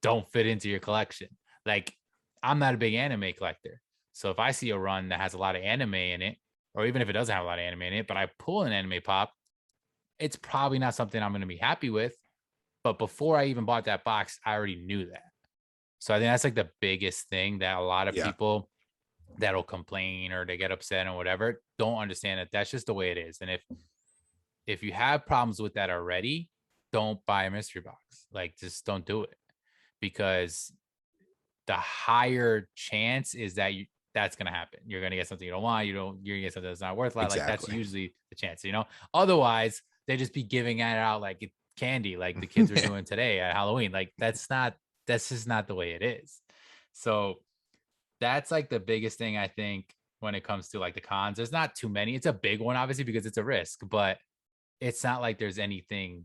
don't fit into your collection. Like, I'm not a big anime collector. So if I see a run that has a lot of anime in it, or even if it doesn't have a lot of anime in it, but I pull an anime pop, it's probably not something I'm going to be happy with. But before I even bought that box, I already knew that. So I think that's like the biggest thing that a lot of Yeah. people that'll complain or they get upset or whatever don't understand that that's just the way it is. And if you have problems with that already, don't buy a mystery box. Like, just don't do it, because the higher chance is that that's going to happen. You're going to get something you don't want. You're going to get something that's not worth a lot. Like, that's Exactly. usually the chance. Otherwise they just be giving it out like candy, like the kids were doing today at Halloween. Like, that's just not the way it is. So that's like the biggest thing I think when it comes to like the cons. There's not too many. It's a big one, obviously, because it's a risk, but it's not like there's anything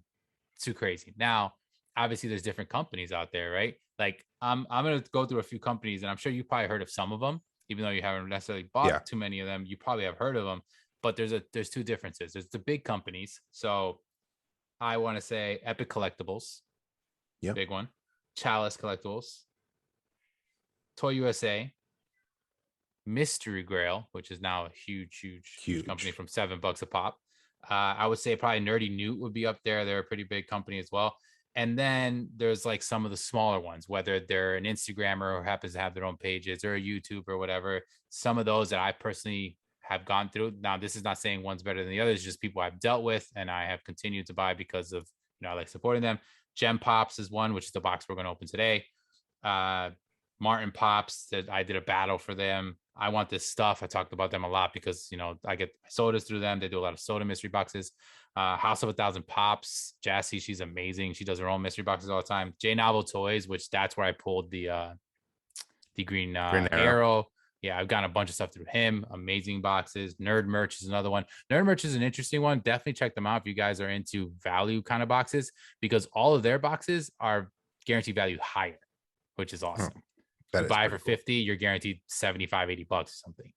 too crazy. Now, obviously, there's different companies out there, right? Like, I'm gonna go through a few companies, and I'm sure you probably heard of some of them, even though you haven't necessarily Yeah. bought too many of them. You probably have heard of them, but there's two differences. There's the big companies. So I want to say Epic Collectibles, Yeah. big one. Chalice Collectibles, Toy USA, Mystery Grail, which is now a huge company Huge. from $7 a pop. I would say probably Nerdy Newt would be up there. They're a pretty big company as well. And then there's like some of the smaller ones, whether they're an Instagrammer or happens to have their own pages or a YouTube or whatever. Some of those that I personally have gone through. Now, this is not saying one's better than the other. It's just people I've dealt with and I have continued to buy because of, I like supporting them. Gem Pops is one, which is the box we're going to open today. uh Martin Pops, that I did a battle for them. I want this stuff. I talked about them a lot because I get sodas through them. They do a lot of soda mystery boxes. House of a Thousand Pops, Jassy, she's amazing. She does her own mystery boxes all the time. J Novel Toys, which that's where I pulled the the Green Green Arrow. Arrow. Yeah, I've gotten a bunch of stuff through him. Amazing boxes. Nerd Merch is another one. Nerd Merch is an interesting one. Definitely check them out if you guys are into value kind of boxes, because all of their boxes are guaranteed value higher, which is Oh, awesome. that You is buy it pretty for cool. 50, you're guaranteed 75, $80 or something.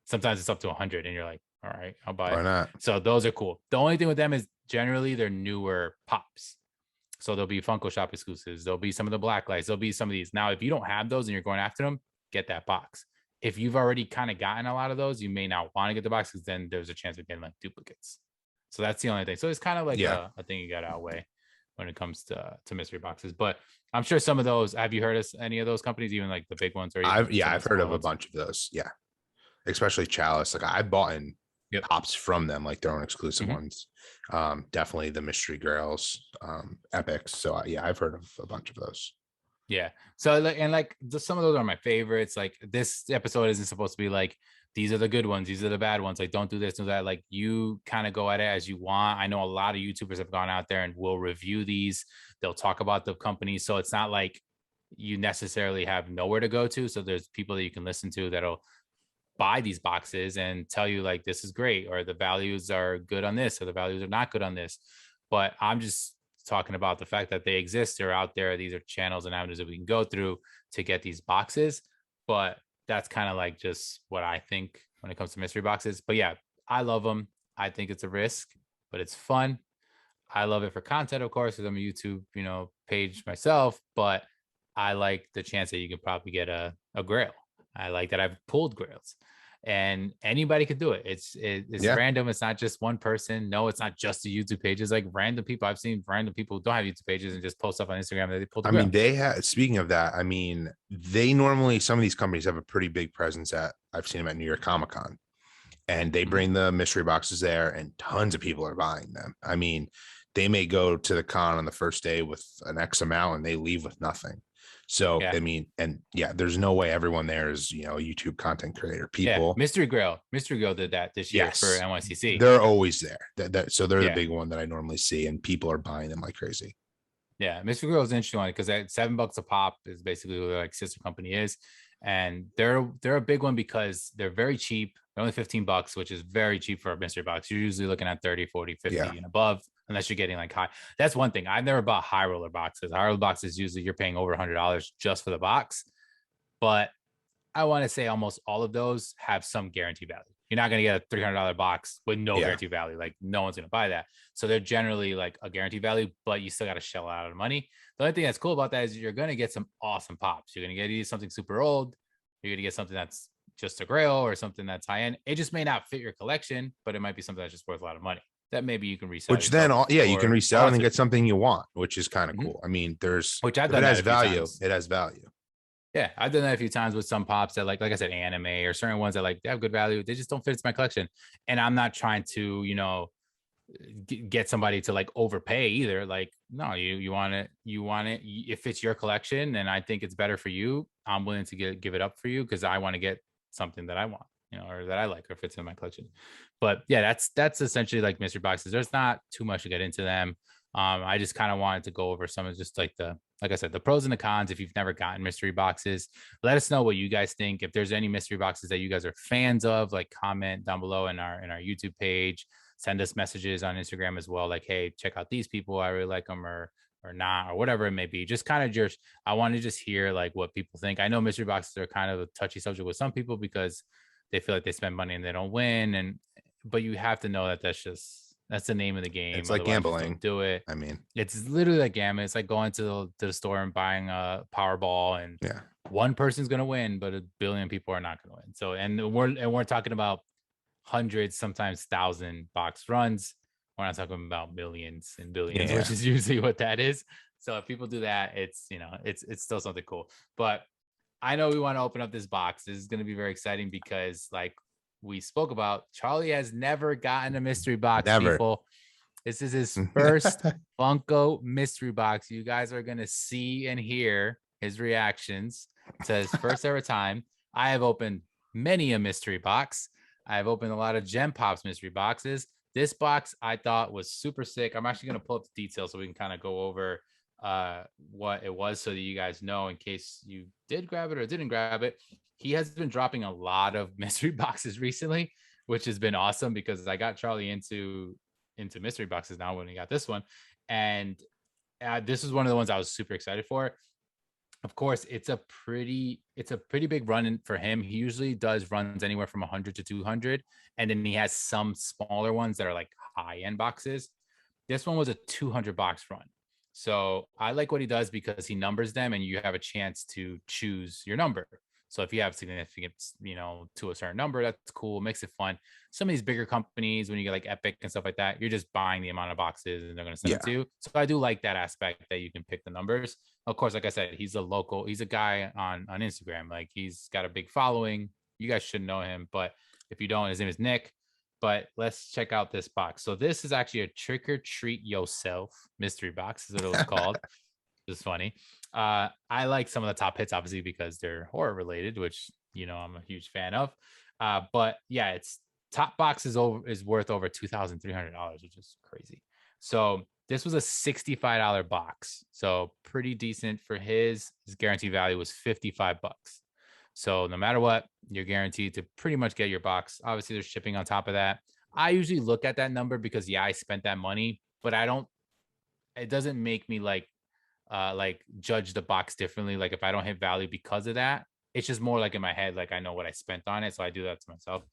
Sometimes it's up to 100 and you're like, all right, I'll buy Why it. not? So those are cool. The only thing with them is generally they're newer pops. So there'll be Funko Shop exclusives. There'll be some of the black lights. There'll be some of these. Now, if you don't have those and you're going after them, get that box. If you've already kind of gotten a lot of those, you may not want to get the box because then there's a chance of getting like duplicates. So that's the only thing. So it's kind of like Yeah. a thing you got to outweigh when it comes to mystery boxes. But I'm sure some of those, have you heard of any of those companies, even like the big ones or even some of I've the heard small of a ones? bunch of those. Yeah. Especially Chalice. Like I bought in Yep. pops from them, like their own exclusive Mhm. ones. Definitely the Mystery Grails, epics. So yeah, I've heard of a bunch of those. Yeah. So like some of those are my favorites. Like this episode isn't supposed to be like these are the good ones, these are the bad ones. Like don't do this, do that. Like you kind of go at it as you want. I know a lot of YouTubers have gone out there and will review these. They'll talk about the companies. So it's not like you necessarily have nowhere to go to. So there's people that you can listen to that'll buy these boxes and tell you like this is great or the values are good on this or the values are not good on this. But I'm just talking about the fact that they exist. They're out there. These are channels and avenues that we can go through to get these boxes. But that's kind of like just what I think when it comes to mystery boxes. But yeah, I love them. I think it's a risk, but it's fun. I love it for content, of course, because I'm a YouTube, page myself, but I like the chance that you can probably get a grail. I like that I've pulled grails and anybody could do it. It's Yeah. random. It's not just one person. No, it's not just the YouTube pages. Like random people. I've seen random people who don't have YouTube pages and just post stuff on Instagram that they pulled the I grail. mean, they have, speaking of that, I mean, they normally, some of these companies have a pretty big presence at, I've seen them at New York Comic Con, and they Mhm. bring the mystery boxes there and tons of people are buying them. I mean, they may go to the con on the first day with an X amount and they leave with nothing. So, Yeah. I mean, and yeah, there's no way everyone there is, a YouTube content creator. Yeah. People, Mystery Grail. Mystery Grail did that this year for yes, NYCC. they're always there. So they're the Yeah. big one that I normally see, and people are buying them like crazy. Yeah, Mystery Grill is an interesting one because at $7 a pop is basically what their like sister company is, and they're a big one because they're very cheap. They're only $15, which is very cheap for a mystery box. You're usually looking at 30, 40, Yeah. 50 and above, unless you're getting like high. That's one thing. I've never bought high roller boxes. High roller boxes usually you're paying over $100 just for the box, but I want to say almost all of those have some guarantee value. You're not going to get a $300 box with no Yeah. guarantee value. Like no one's going to buy that. So they're generally like a guarantee value, but you still got to shell out of money. The only thing that's cool about that is you're going to get some awesome pops. You're going to get either something super old, you're going to get something that's just a grail or something that's high end. It just may not fit your collection, but it might be something that's just worth a lot of money that maybe you can resell Which then, yourself yeah, you can for a resell lot and get cheaper. something you want, which is kind of Mhm. cool. I mean, there's, Which I've if it done that has a few value, times. it has value. Yeah, I've done that a few times with some pops that like I said, anime or certain ones that like they have good value. They just don't fit into my collection. And I'm not trying to, get somebody to like overpay either. Like, no, you want it, it fits your collection, and I think it's better for you. I'm willing to give it up for you because I want to get something that I want, or that I like or fits in my collection. But yeah, that's essentially like mystery boxes. There's not too much to get into them. I just kind of wanted to go over some of just like I said, the pros and the cons. If you've never gotten mystery boxes, let us know what you guys think. If there's any mystery boxes that you guys are fans of, like comment down below in our YouTube page. Send us messages on Instagram as well, like, hey, check out these people. I really like them, or not, or whatever it may be. Just kind of just, I want to just hear like what people think. I know mystery boxes are kind of a touchy subject with some people because they feel like they spend money and they don't win. But you have to know that that's the name of the It's game. like Otherwise, just don't gambling. do it. I mean, It's literally like gambling. It's like going to the store and buying a Powerball, and yeah. one person's gonna win, but a billion people are not gonna win. So, and we're talking about hundreds, sometimes thousand box runs. We're not talking about millions and billions, which Yeah. is usually what that is. So if people do that, it's still something cool. But I know we want to open up this box. This is going to be very exciting because, like we spoke about, Charlie has never gotten a mystery box, Never. people. This is his first Funko mystery box. You guys are going to see and hear his reactions to his first ever time. I have opened many a mystery box. I've opened a lot of Gem Pops mystery boxes. This box I thought was super sick. I'm actually going to pull up the details so we can kind of go over what it was so that you guys know in case you did grab it or didn't grab it. He has been dropping a lot of mystery boxes recently, which has been awesome because I got Charlie into mystery boxes now when we got this one, and this is one of the ones I was super excited for. Of course, it's a pretty big run for him. He usually does runs anywhere from 100 to 200, and then he has some smaller ones that are like high end boxes. This one was a 200 box run. So I like what he does because he numbers them and you have a chance to choose your number. So if you have significance, to a certain number, that's cool. Makes it fun. Some of these bigger companies, when you get like Epic and stuff like that, you're just buying the amount of boxes and they're going to send Yeah. it to you. So I do like that aspect that you can pick the numbers. Of course, like I said, he's a guy on Instagram. Like he's got a big following. You guys should know him, but if you don't, his name is Nick. But let's check out this box. So this is actually a trick or treat yourself mystery box, is what it was called. It's funny. I like some of the top hits, obviously, because they're horror related, which I'm a huge fan of. But yeah, it's top box is worth over $2,300, which is crazy. So this was a $65 box, so pretty decent for his. His guarantee value was 55 bucks. So no matter what, you're guaranteed to pretty much get your box. Obviously, there's shipping on top of that. I usually look at that number because I spent that money, but I don't. It doesn't make me like judge the box differently. Like if I don't hit value because of that, it's just more like in my head, like I know what I spent on it, so I do that to myself.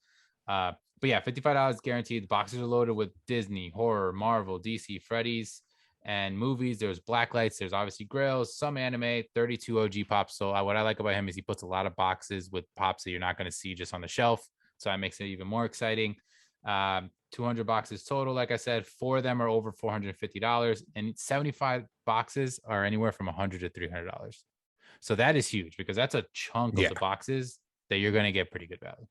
But yeah, $55 guaranteed. The boxes are loaded with Disney, horror, Marvel, DC, Freddy's, and movies. There's black lights. There's obviously grills, some anime, 32 OG pops. So what I like about him is he puts a lot of boxes with pops that you're not going to see just on the shelf. So that makes it even more exciting. 200 boxes total. Like I said, 4 of them are over $450, and 75 boxes are anywhere from $100 to $300. So that is huge because that's a chunk of Yeah. the boxes that you're going to get pretty good value.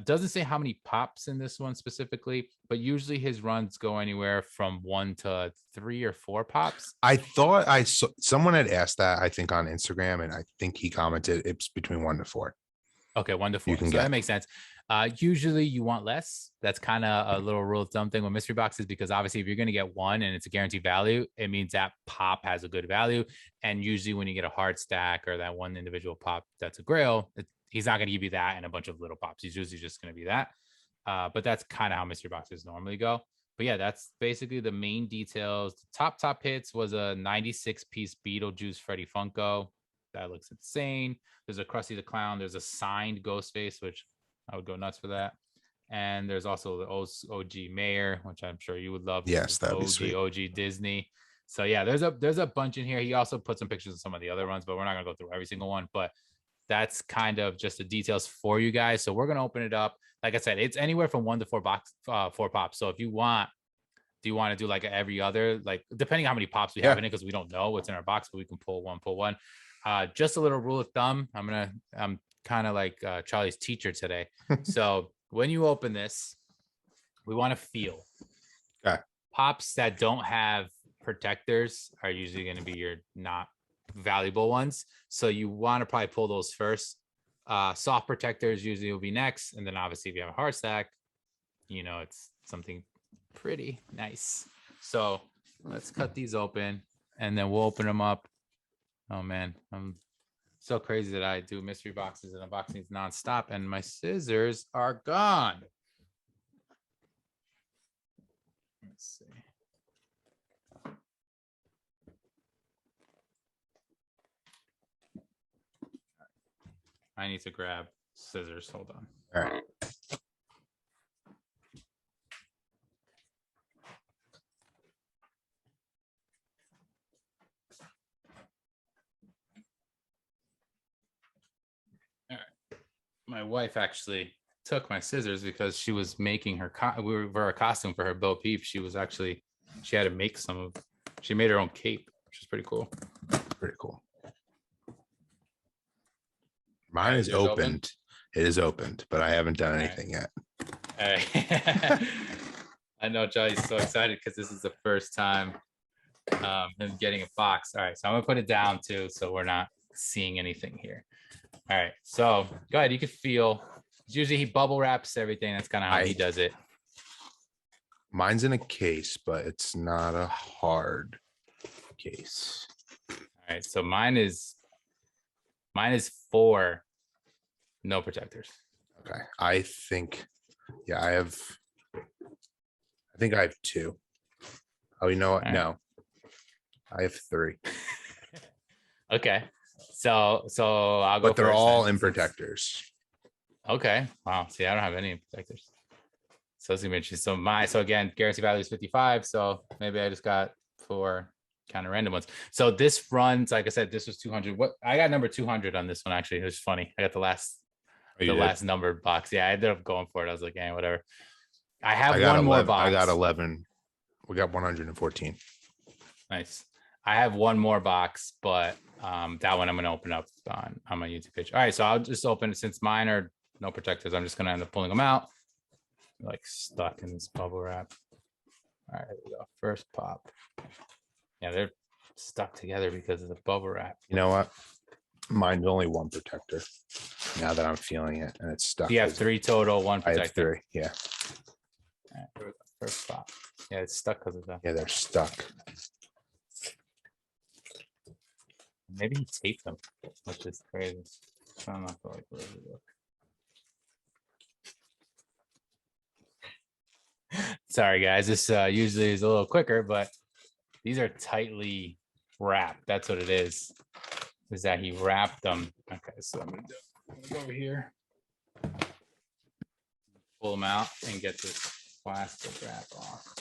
Doesn't say how many pops in this one specifically, but usually his runs go anywhere from 1 to 3 or 4 pops. I thought I saw someone had asked that, I think on Instagram, and I think he commented it's between 1 to 4. Okay, 1 to You 4. can So that get. makes sense. Usually you want less. That's kind of a little rule of thumb thing with mystery boxes because obviously if you're going to get one and it's a guaranteed value, it means that pop has a good value. And usually when you get a hard stack or that one individual pop that's a grail, he's not going to give you that and a bunch of little pops. He's usually just going to be that. But that's kind of how mystery boxes normally go. But yeah, that's basically the main details. The top hits was a 96 piece Beetlejuice Freddy Funko. That looks insane. There's a Krusty the Clown. There's a signed Ghostface, which I would go nuts for that. And there's also the OG Mayor, which I'm sure you would love. Yes, that'd be sweet. OG Disney. So yeah, there's a bunch in here. He also put some pictures of some of the other ones, but we're not gonna go through every single one. But that's kind of just the details for you guys. So we're gonna open it up. Like I said, it's anywhere from 1 to 4 pops. So if you want, do you want to do like every other, like depending on how many pops we have in it, because we don't know what's in our box, but we can pull one. Just a little rule of thumb. I'm kind of like Charlie's teacher today. So when you open this, we want to feel. Okay. Pops that don't have protectors are usually going to be your not valuable ones. So you want to probably pull those first. Soft protectors usually will be next. And then obviously if you have a hard stack, it's something pretty nice. So let's cut these open and then we'll open them up. Oh man, I'm so crazy that I do mystery boxes and unboxings nonstop and my scissors are gone. Let's see. I need to grab scissors. Hold on. All right. My wife actually took my scissors because she was making her for a costume for her Bo Peep. She had to make she made her own cape, which is pretty cool. Pretty cool. Mine is opened. It is opened, but I haven't done anything yet. All right. I know Charlie's so excited because this is the first time him getting a box. All right, so I'm gonna put it down too, so we're not seeing anything here. All right, so go ahead. You can feel. Usually he bubble wraps everything. That's kind of how he does it. Mine's in a case, but it's not a hard. case. All right, so mine is 4 no protectors. Okay. I think I have 2. Oh, you know what? All right. No. I have 3. Okay. So I'll go But they're first all then, in protectors. Okay. Wow. See, I don't have any protectors. So it's gonna be interesting. So again, guarantee value is 55. So maybe I just got 4 kind of random ones. So this runs, like I said, this was 200. What I got number 200 on this one, actually. It was funny. I got the last numbered box. Yeah, I ended up going for it. I was like, yeah, whatever. I have one more box. I got 11. We got 114. Nice. I have one more box, but that one I'm gonna open up on my YouTube page. All right, so I'll just open it since mine are no protectors. I'm just gonna end up pulling them out, like stuck in this bubble wrap. All right, here we go. First pop. Yeah, they're stuck together because of the bubble wrap. You know what? Mine's only 1 protector. Now that I'm feeling it, and it's stuck. You have 3 total, 1 protector. I have 3. Yeah. All right, here we go. First pop. Yeah, it's stuck because of that. Yeah, they're stuck. Maybe he taped them, which is crazy. I don't know if I like where they look. Sorry, guys. This usually is a little quicker, but these are tightly wrapped. That's what it is. Is that he wrapped them? Okay, so I'm gonna go over here, pull them out, and get this plastic wrap off.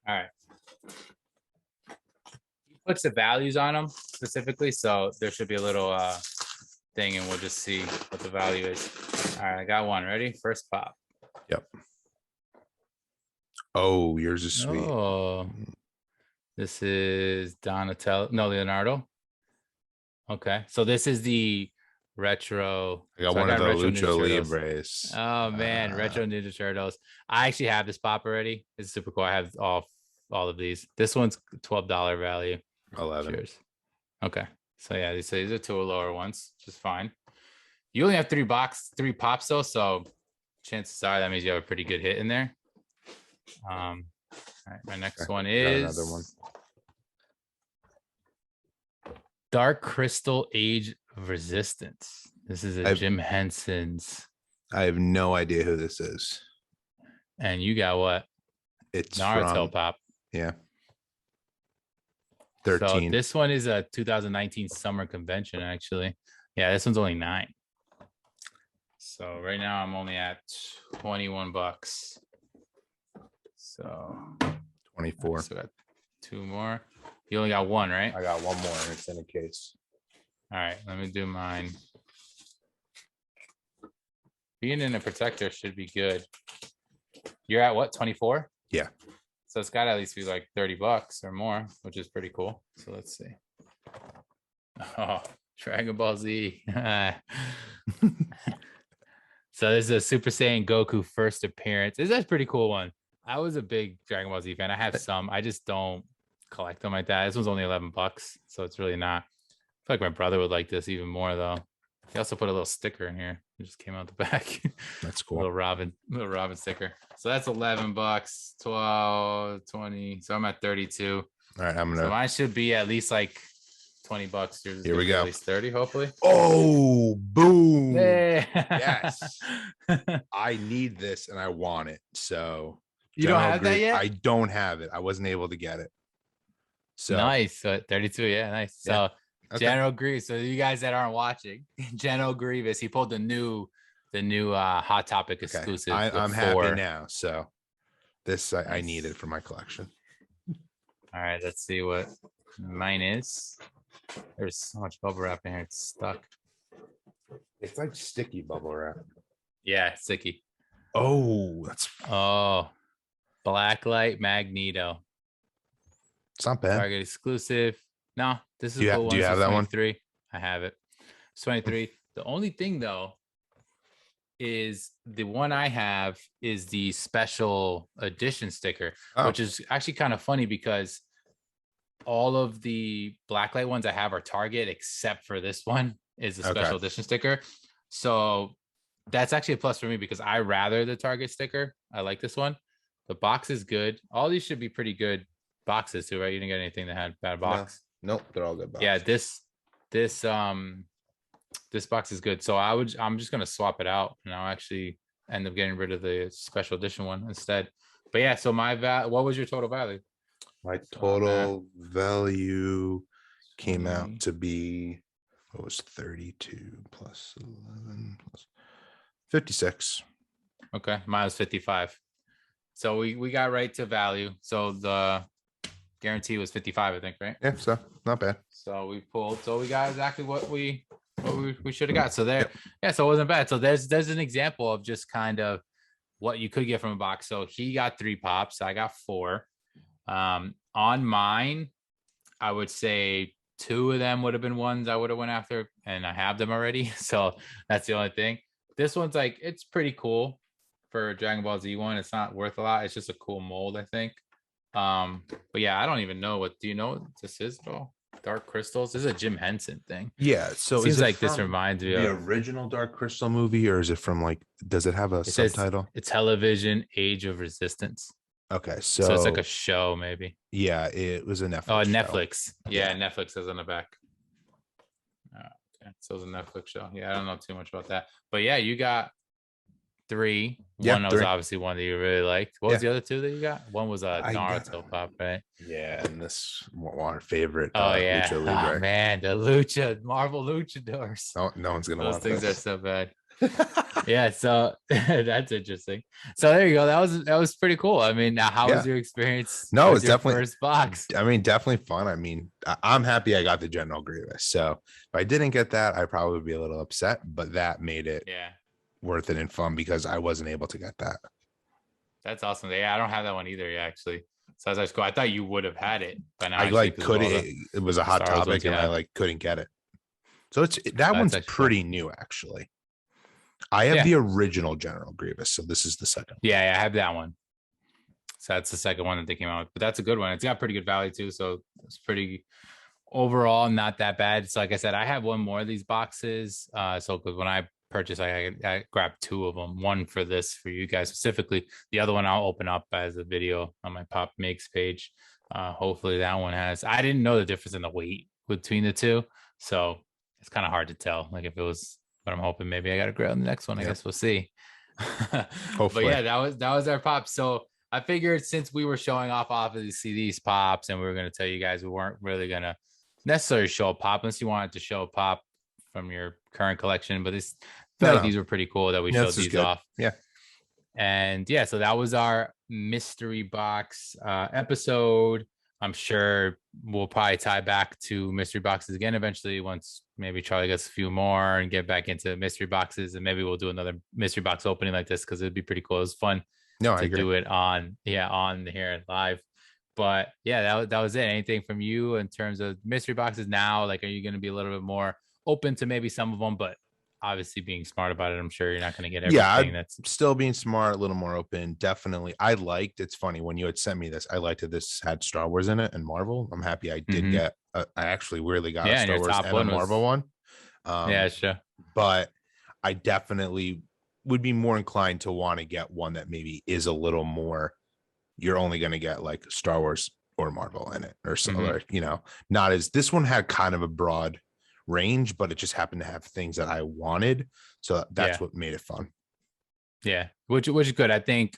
All right. He puts the values on them specifically, so there should be a little thing, and we'll just see what the value is. All right, I got one. Ready? First pop. Yep. Oh, yours is sweet. Oh, this is Donatello. No, Leonardo. Okay, so this is the retro. I got so one of the Lucha Libres. Libres. Oh man, retro Ninja Turtles. I actually have this pop already. It's super cool. I have all of these. This one's $12 value. 11. Cheers. Okay, so yeah, these are 2 lower ones, which is fine. You only have 3 pops though, so chances are that means you have a pretty good hit in there. All right, my next one is another one. Dark Crystal Age of Resistance. This is Jim Henson's. I have no idea who this is. And you got what? It's Naruto pop. Yeah. 13. So this one is a 2019 summer convention, actually. Yeah, this one's only 9. So right now I'm only at $21. So 24. So got 2 more. You only got 1, right? I got 1 more, and it's in a case. All right, let me do mine. Being in a protector should be good. You're at what, 24? Yeah. So it's got to at least be like $30 or more, which is pretty cool. So let's see. Oh, Dragon Ball Z. So this is a Super Saiyan Goku first appearance. This is a pretty cool one. I was a big Dragon Ball Z fan. I have some. I just don't collect them like that. This one's only $11, so it's really not. I feel like my brother would like this even more though. He also put a little sticker in here. It just came out the back. That's cool. little Robin sticker. So that's $11, 12, 20. So I'm at 32. All right, So mine should be at least like $20. Here we go. At least 30, hopefully. Oh, boom! Hey. Yes, I need this and I want it. So you don't have that yet? I don't have it. I wasn't able to get it. So nice. So 32, yeah, nice. Yeah. So General Grievous. So you guys that aren't watching, General Grievous, he pulled the new Hot Topic exclusive. I'm happy now. So this I need it for my collection. All right, let's see what mine is. There's so much bubble wrap in here. It's stuck. It's like sticky bubble wrap. Yeah, it's sticky. Oh, that's Blacklight Magneto. It's not bad. Target exclusive. No, this is a cool one. Do you have that 23. One? I have it. It's 23. The only thing though is the one I have is the special edition sticker, which is actually kind of funny because all of the Blacklight ones I have are Target except for this one is a special edition sticker. So that's actually a plus for me because I rather the Target sticker. I like this one. The box is good. All these should be pretty good boxes too, right? You didn't get anything that had bad No, box. nope, they're all good Yeah, boxes. this this box is good. So I'm just gonna swap it out and I'll actually end up getting rid of the special edition one instead. But yeah, so what was your total value? My So I'm at total value came out 20. to be, what was 32 plus 11 plus 56. Okay, mine was 55. So we got right to value. So the guarantee was 55, I think, right? Yeah, so not bad. So we pulled. So we got exactly what we should have got. So there, Yep. yeah. So it wasn't bad. So there's an example of just kind of what you could get from a box. So he got 3 pops. I got 4. On mine, I would say 2 of them would have been ones I would have went after, and I have them already. So that's the only thing. This one's like it's pretty cool for a Dragon Ball Z one. It's not worth a lot. It's just a cool mold, I think. But yeah, I don't even know what. Do you know what this is at all? Dark Crystals. This is a Jim Henson thing. Yeah. So is Seems it like this from reminds me the of. original Dark Crystal movie, or is it from like, does it have a It says subtitle? it's Television Age of Resistance. Okay. So it's like a So show, maybe. yeah, it was a Oh, Netflix show. Netflix. Yeah, Netflix is on the back. Okay. So it's a Netflix show. Yeah, I don't know too much about that. But yeah, you got 3. Yeah, One was 3. obviously one that you really liked. What was Yeah. the other 2 that you got? One was a I got, Naruto pop, right? yeah, and this our favorite Oh yeah. Lucha Oh Libre. man, the Lucha Marvel Luchadors. No one's gonna Those want things are this. so bad. Yeah, so that's interesting. So there you go. That was pretty cool. I mean, now how was Yeah. your experience No, with it's your definitely, first box? I mean, definitely fun. I mean, I'm happy I got the General Grievous. So if I didn't get that, I'd probably be a little upset, but that made it Yeah, worth it and fun because I wasn't able to get that. that's awesome. Yeah, I don't have that one either. Yeah, actually. So that's cool. I thought you would have had it by now, I actually, like because of could all the it was a hot Star Wars ones topic you and I have. like couldn't get it. So that That's one's actually cool. pretty new actually. I have Yeah, the original General Grievous, so this is the second. yeah, I have that one. So that's the second one that they came out with, but that's a good one. It's got pretty good value too. So it's pretty overall not that bad. So like I said, I have one more of these boxes. So because when I purchased, I grabbed 2 of them. One for this for you guys specifically. The other one I'll open up as a video on my Pop Makes page. Hopefully that one has. I didn't know the difference in the weight between the 2, so it's kind of hard to tell. Like if it was, but I'm hoping maybe I got to grab the next one. I Yep. guess we'll see. But Hopefully. yeah, that was our pop. So I figured since we were showing off of these CDs pops, and we were going to tell you guys we weren't really going to necessarily show a pop unless you wanted to show a pop from your current collection. But I feel No, like no. these were pretty cool that we Yeah, showed this is these good. off. Yeah. And yeah, so that was our mystery box episode. I'm sure we'll probably tie back to mystery boxes again eventually once maybe Charlie gets a few more and get back into mystery boxes, and maybe we'll do another mystery box opening like this because it'd be pretty cool. It was fun No, I to agree. do it on here live. But yeah, that was it. Anything from you in terms of mystery boxes now? Like, are you going to be a little bit more open to maybe some of them, but obviously being smart about it? I'm sure you're not going to get everything. That's still being smart, a little more open. Definitely. It's funny when you had sent me this, I liked that this had Star Wars in it and Marvel. I'm happy I did get, I actually weirdly got a and Star your Wars top and a one Marvel one. yeah, sure. But I definitely would be more inclined to want to get one that maybe is a little more, you're only going to get like Star Wars or Marvel in it or so, or, not as, this one had kind of a broad range, but it just happened to have things that I wanted. So that's what made it fun. Yeah, which is good. I think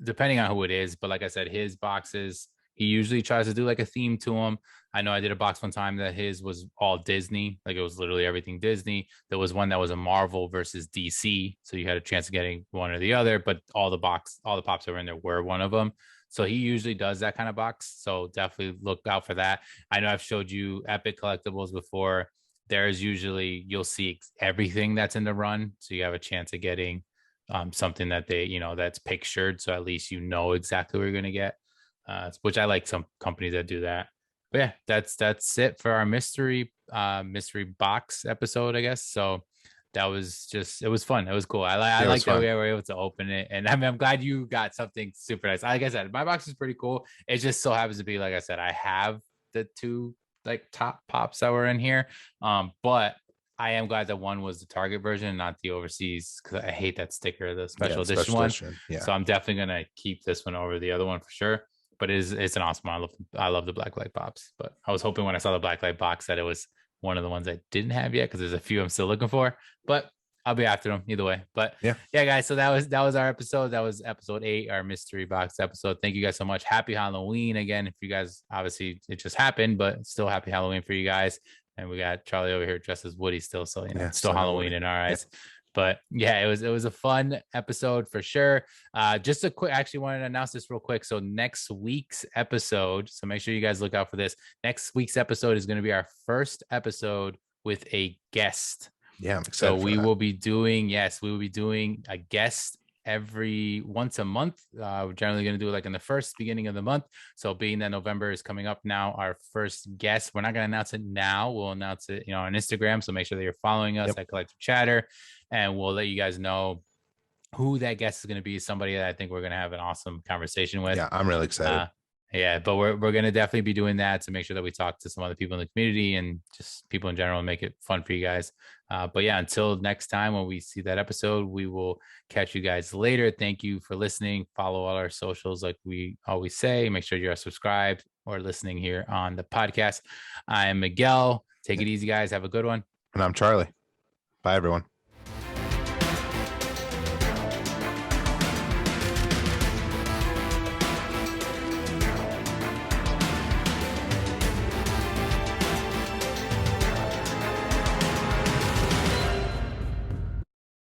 depending on who it is, but like I said, his boxes, he usually tries to do like a theme to them. I know I did a box one time that his was all Disney, like it was literally everything Disney. There was one that was a Marvel versus DC, so you had a chance of getting one or the other, but all the pops that were in there were one of them. So he usually does that kind of box. So definitely look out for that. I know I've showed you Epic Collectibles before. There's usually you'll see everything that's in the run, so you have a chance of getting something that they that's pictured, so at least you know exactly what you're going to get, which I like some companies that do that. But yeah, that's it for our mystery box episode, I guess. So that was it was fun. It was cool. I like that we were able to open it, and I mean, I'm glad you got something super nice. Like I said, my box is pretty cool. It just so happens to be, like I said, I have the 2 like top pops that were in here, but I am glad that one was the Target version, not the overseas, because I hate that sticker, the Yeah, special edition special one. edition. Yeah. So I'm definitely gonna keep this one over the other one for sure. But it's an awesome one. I love the black light pops. But I was hoping when I saw the black light box that it was one of the ones I didn't have yet, because there's a few I'm still looking for. But I'll be after them either way. But Yeah. yeah, guys. So that was our episode. That was episode 8, our mystery box episode. Thank you guys so much. Happy Halloween again. If you guys, obviously it just happened, but still happy Halloween for you guys. And we got Charlie over here dressed as Woody still, so Yeah. it's still Halloween Woody. in our Yeah. eyes. But yeah, it was a fun episode for sure. Just a quick, actually wanted to announce this real quick. So next week's episode, so make sure you guys look out for this. Next week's episode is going to be our first episode with a guest. Yeah, I'm So excited for we that. will be doing, yes, we will be doing a guest every once a month. We're generally going to do it like in the first beginning of the month. So being that November is coming up now, our first guest, we're not going to announce it now. We'll announce it, on Instagram. So make sure that you're following us Yep. at Collective Chatter, and we'll let you guys know who that guest is going to be. Somebody that I think we're going to have an awesome conversation with. Yeah, I'm really excited. Yeah, but we're going to definitely be doing that to make sure that we talk to some other people in the community and just people in general and make it fun for you guys. But yeah, until next time when we see that episode, we will catch you guys later. Thank you for listening. Follow all our socials like we always say. Make sure you're subscribed or listening here on the podcast. I'm Miguel. Take it easy, guys. Have a good one. And I'm Charlie. Bye, everyone.